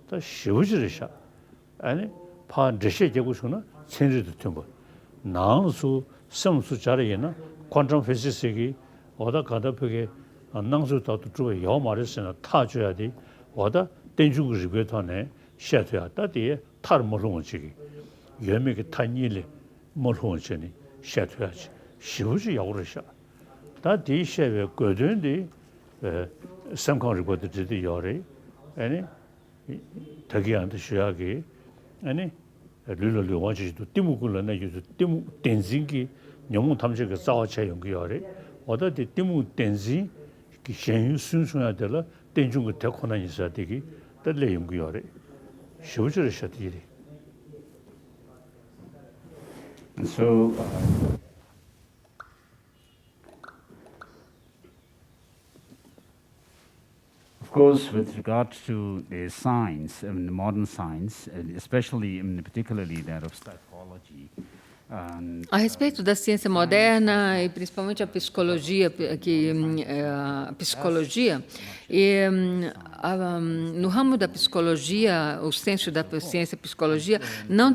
다 쉬우지르샤 아니 파 드셔 제고서는 천리도 tumbo 나우수 섬수 자리에나 관점 피지식이 어다 가다 벽에 낭수 다도 주에 여 말했으나 타줘야 돼 어다 땡중그 리베타네 셔야 다디 타르 모르원지기 여메게 타니리 모르원지니 셔야지 쉬우지 야고르샤 다디 셔베 거든디 samkhang report de yore ani tagiyan de shuyagi ani lulu waji do timukul na yu timu tenzin ki nyomu tamje ge zawa cha yong yore oda de timu tenzin ki shenyu sun sun ya de la tenjung ge tekona ni sa de ki de le yong yore shujure shatiri. And so of course, with regard to the science, modern science, especially, particularly that of psychology, A respeito da ciência moderna e principalmente a psicologia, no ramo da psicologia, o centro da ciência psicologia não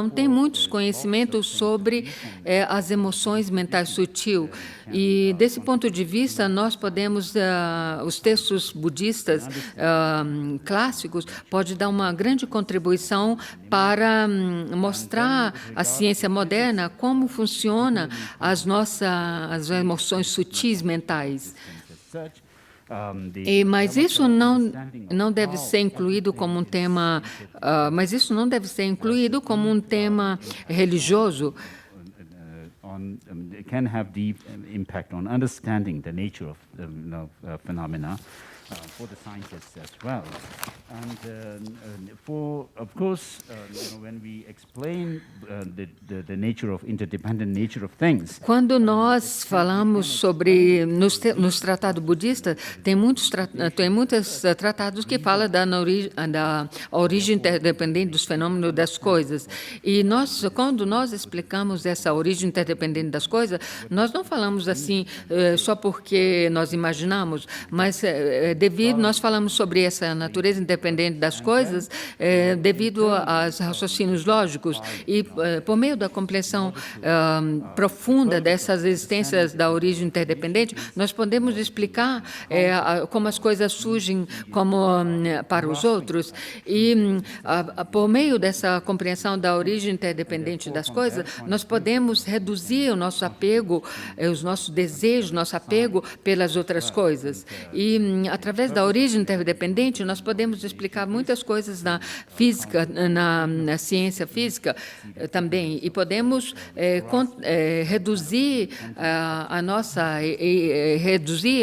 tem muitos conhecimentos sobre as emoções mentais sutil. E desse ponto de vista, nós podemos, os textos budistas clássicos podem dar uma grande contribuição para mostrar à ciência moderna como funciona as emoções sutis mentais. Mas isso não deve ser incluído como um tema, religioso. It can have deep impact on understanding the nature of phenomena for the scientists as well. And of course, when we explain the nature of interdependent nature of things. Quando nós falamos sobre nos tratados budistas, tem muitos tratados que falam da origem interdependente dos fenômenos das coisas. E quando nós explicamos essa origem interdependente das coisas, nós não falamos assim só porque nós imaginamos, mas nós falamos sobre essa natureza independente das coisas devido aos raciocínios lógicos e por meio da compreensão profunda dessas existências da origem interdependente, nós podemos explicar como as coisas surgem para os outros e por meio dessa compreensão da origem interdependente das coisas, nós podemos reduzir o nosso apego, os nossos desejos, nosso apego pelas outras coisas. E através da origem interdependente, nós podemos explicar muitas coisas na física, na ciência física também, e podemos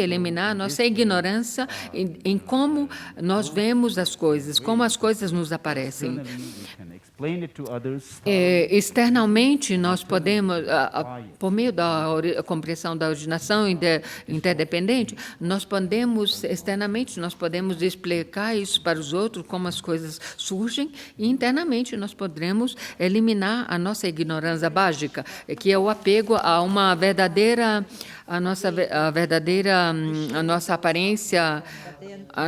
eliminar a nossa ignorância em como nós vemos as coisas, como as coisas nos aparecem. Externamente, nós podemos, por meio da compreensão da originação interdependente, externamente, nós podemos explicar isso para os outros, como as coisas surgem, e internamente nós podemos eliminar a nossa ignorância básica, que é o apego a uma verdadeira, a nossa aparência,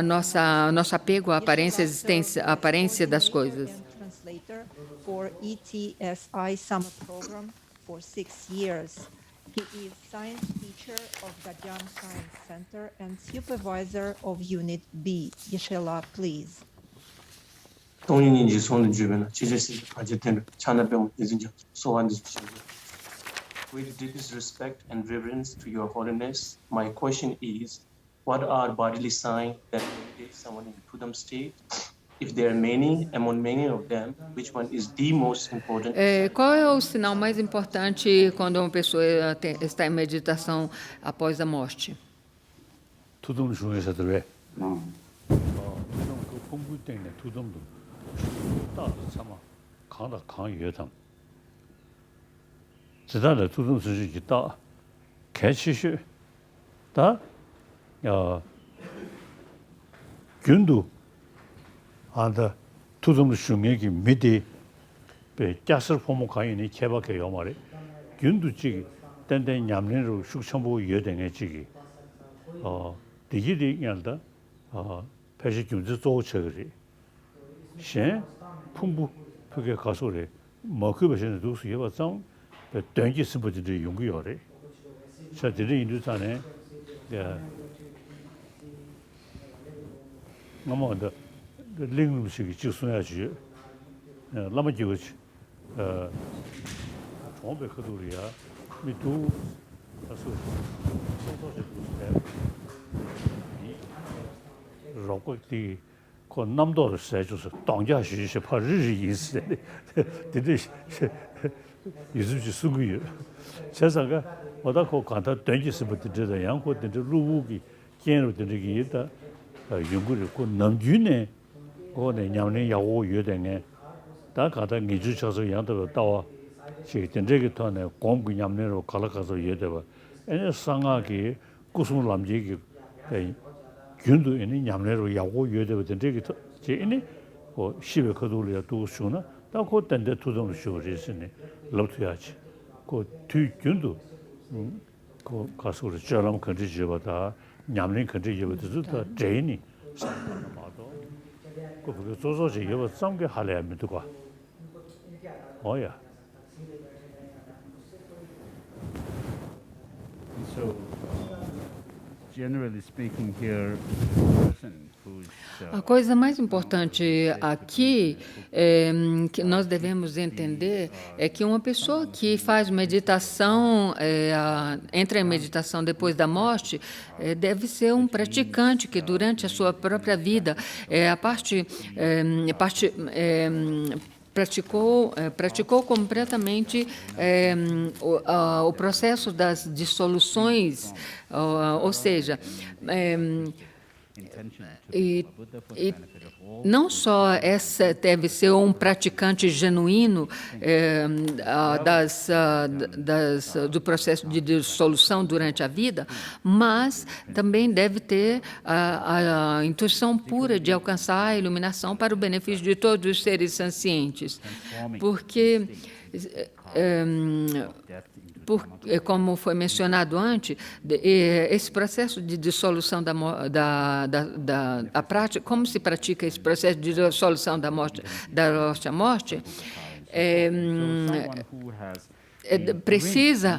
nosso apego à à aparência das coisas. For ETSI summer program for 6 years. He is science teacher of Gajang Science Center and supervisor of Unit B. Yeshela, please. 동인인지 손을 주면 지제시 가지된 찬업병 예진적 소환 주십시오. With deepest respect and reverence to your holiness, my question is, what are bodily signs that indicate someone in Pudam state? if there are many, among many of them, which one is the most important? Qual é o sinal mais importante quando uma pessoa está em meditação após a morte? 투동 중에서도 왜? No. 투동 그 공부 때문에 투동도 따로 참아 강다 강여담. 지단의 투동 수준이 다 개치시 다 균도 안다 투동의 중요기 미디 배 짜서 포모 가인이 개박해요 말이 균도 지 땡땡 냠내로 숙청부 여등의 지기 디기디 양다 배시 균도 조처리 신 풍부 그게 가소래 뭐그 배신의 두수 여바상 땡기 스포들이 용기요래 저들이 인도산에 아마도 링루식이 지수야지 라마지고치 정배 그들이야 미도 가서 소소지 로고티 그 남도를 세줘서 당자시 파日意思 되게 유수지 수구요 세상가 보다 그 간다 땡기스부터 되다 양고 되는 루부기 견로 되는 게 있다 연구를 그 남준에 그거는 냠내 야고 여den에 다 가다 기주쳐서 양도 따와 지금 저기 터네 공부 냠내로 갈아가서 여대봐 에 상하게 구승 남지기 균도 있는 냠내로 야고 여대봐 저기 제니 그 시베 거도리야 도수나 다고 된데 투동을 쇼리스네 럽트야지 그 균도 그 가서를 저람 컨지 집어다 냠린 컨지 집어도 제니 상관마도 그 조조지 여버 상게 할래 믿고 어야 So, generally speaking here, the person who's A coisa mais importante aqui que nós devemos entender é que uma pessoa que faz meditação, entra em meditação depois da morte, deve ser um praticante que durante a sua própria vida, praticou completamente o processo das dissoluções, ou seja, não só essa deve ser um praticante genuíno do processo de dissolução durante a vida, mas também deve ter a intuição pura de alcançar a iluminação para o benefício de todos os seres sencientes, porque como foi mencionado antes, esse processo de dissolução a prática, como se pratica esse processo de dissolução da morte à morte, precisa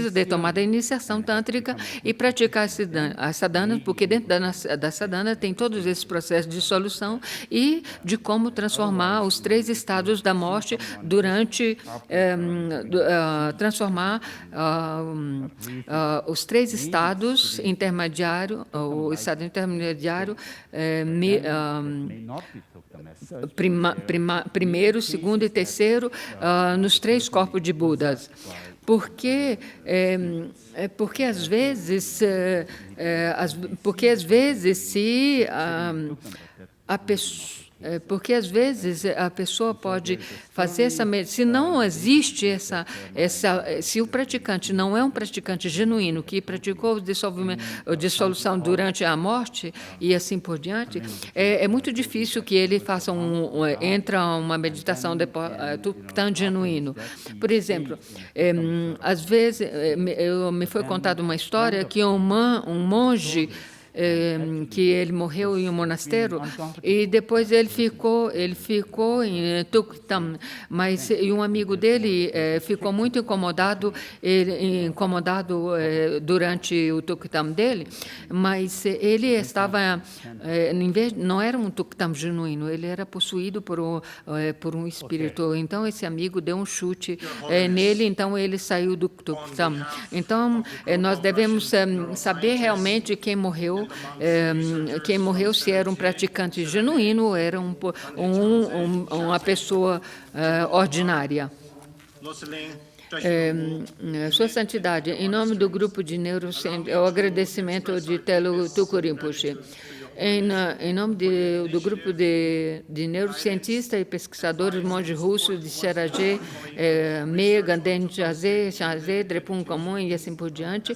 de tomar a iniciação tântrica e praticar a sadhana, porque dentro da sadhana tem todos esses processos de dissolução e de como transformar os 3 estados da morte durante transformar os 3 estados intermediário, o estado intermediário primeiro, segundo e terceiro nos 3 corpos de Budas, porque às vezes se a pessoa porque às vezes a pessoa pode fazer se não existe se o praticante não é um praticante genuíno que praticou a dissolução durante a morte e assim por diante, é muito difícil que ele faça uma meditação tão genuíno. Por exemplo, às vezes me foi contada uma história que um monge que ele morreu em um monastério e depois ele ficou em Tuktam, mas um amigo dele ficou muito incomodado durante o Tuktam dele, mas ele estava não era um Tuktam genuíno, ele era possuído por um espírito. Então esse amigo deu um chute nele, então ele saiu do Tuktam. Então nós devemos saber realmente quem morreu determinou quem morreu, se era um praticante genuíno ou era uma pessoa ordinária. Sua Santidade, em nome do grupo de neurociência, o agradecimento de Telo Tuku Rinpoche. Em nome do grupo de neurocientistas e pesquisadores monges russos de Xeragé, Me, Ganden Jazé, Chazé, Drepung Comum e assim por diante,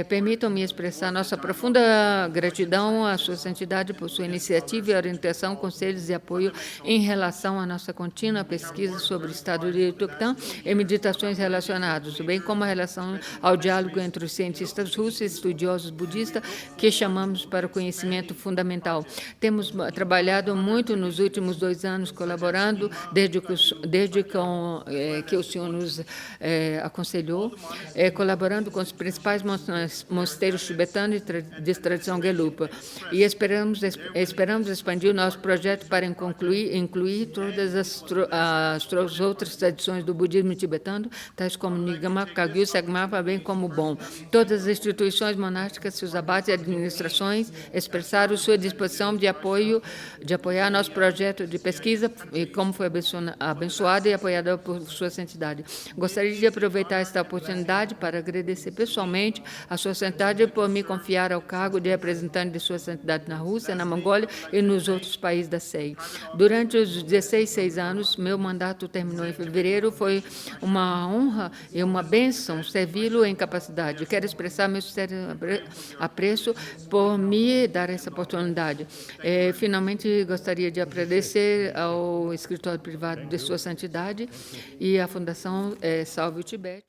permitam-me expressar nossa profunda gratidão à Sua Santidade por sua iniciativa e orientação, conselhos e apoio em relação à nossa contínua pesquisa sobre o estado de Tuktã e meditações relacionadas, bem como a relação ao diálogo entre os cientistas russos e estudiosos budistas que chamamos para o conhecimento fundamental. Temos trabalhado muito nos últimos 2 anos, colaborando, desde que o senhor nos aconselhou, colaborando com os principais mosteiros tibetanos de tradição Gelugpa. E esperamos expandir o nosso projeto para incluir todas as outras tradições do budismo tibetano, tais como Nyingma, Kagyu, Sagmapa, bem como Bon. Todas as instituições monásticas, seus abates e administrações expressaram sua disposição de apoiar nosso projeto de pesquisa, e como foi abençoado e apoiado por Sua Santidade. Gostaria de aproveitar esta oportunidade para agradecer pessoalmente a Sua Santidade por me confiar ao cargo de representante de Sua Santidade na Rússia, na Mongólia e nos outros países da SEI. Durante os 16 anos, meu mandato terminou em fevereiro, foi uma honra e uma bênção servi-lo em capacidade. Quero expressar meu sincero apreço por me dar essa oportunidade. Finalmente, gostaria de agradecer ao escritório privado de Sua Santidade e à Fundação Salve o Tibete.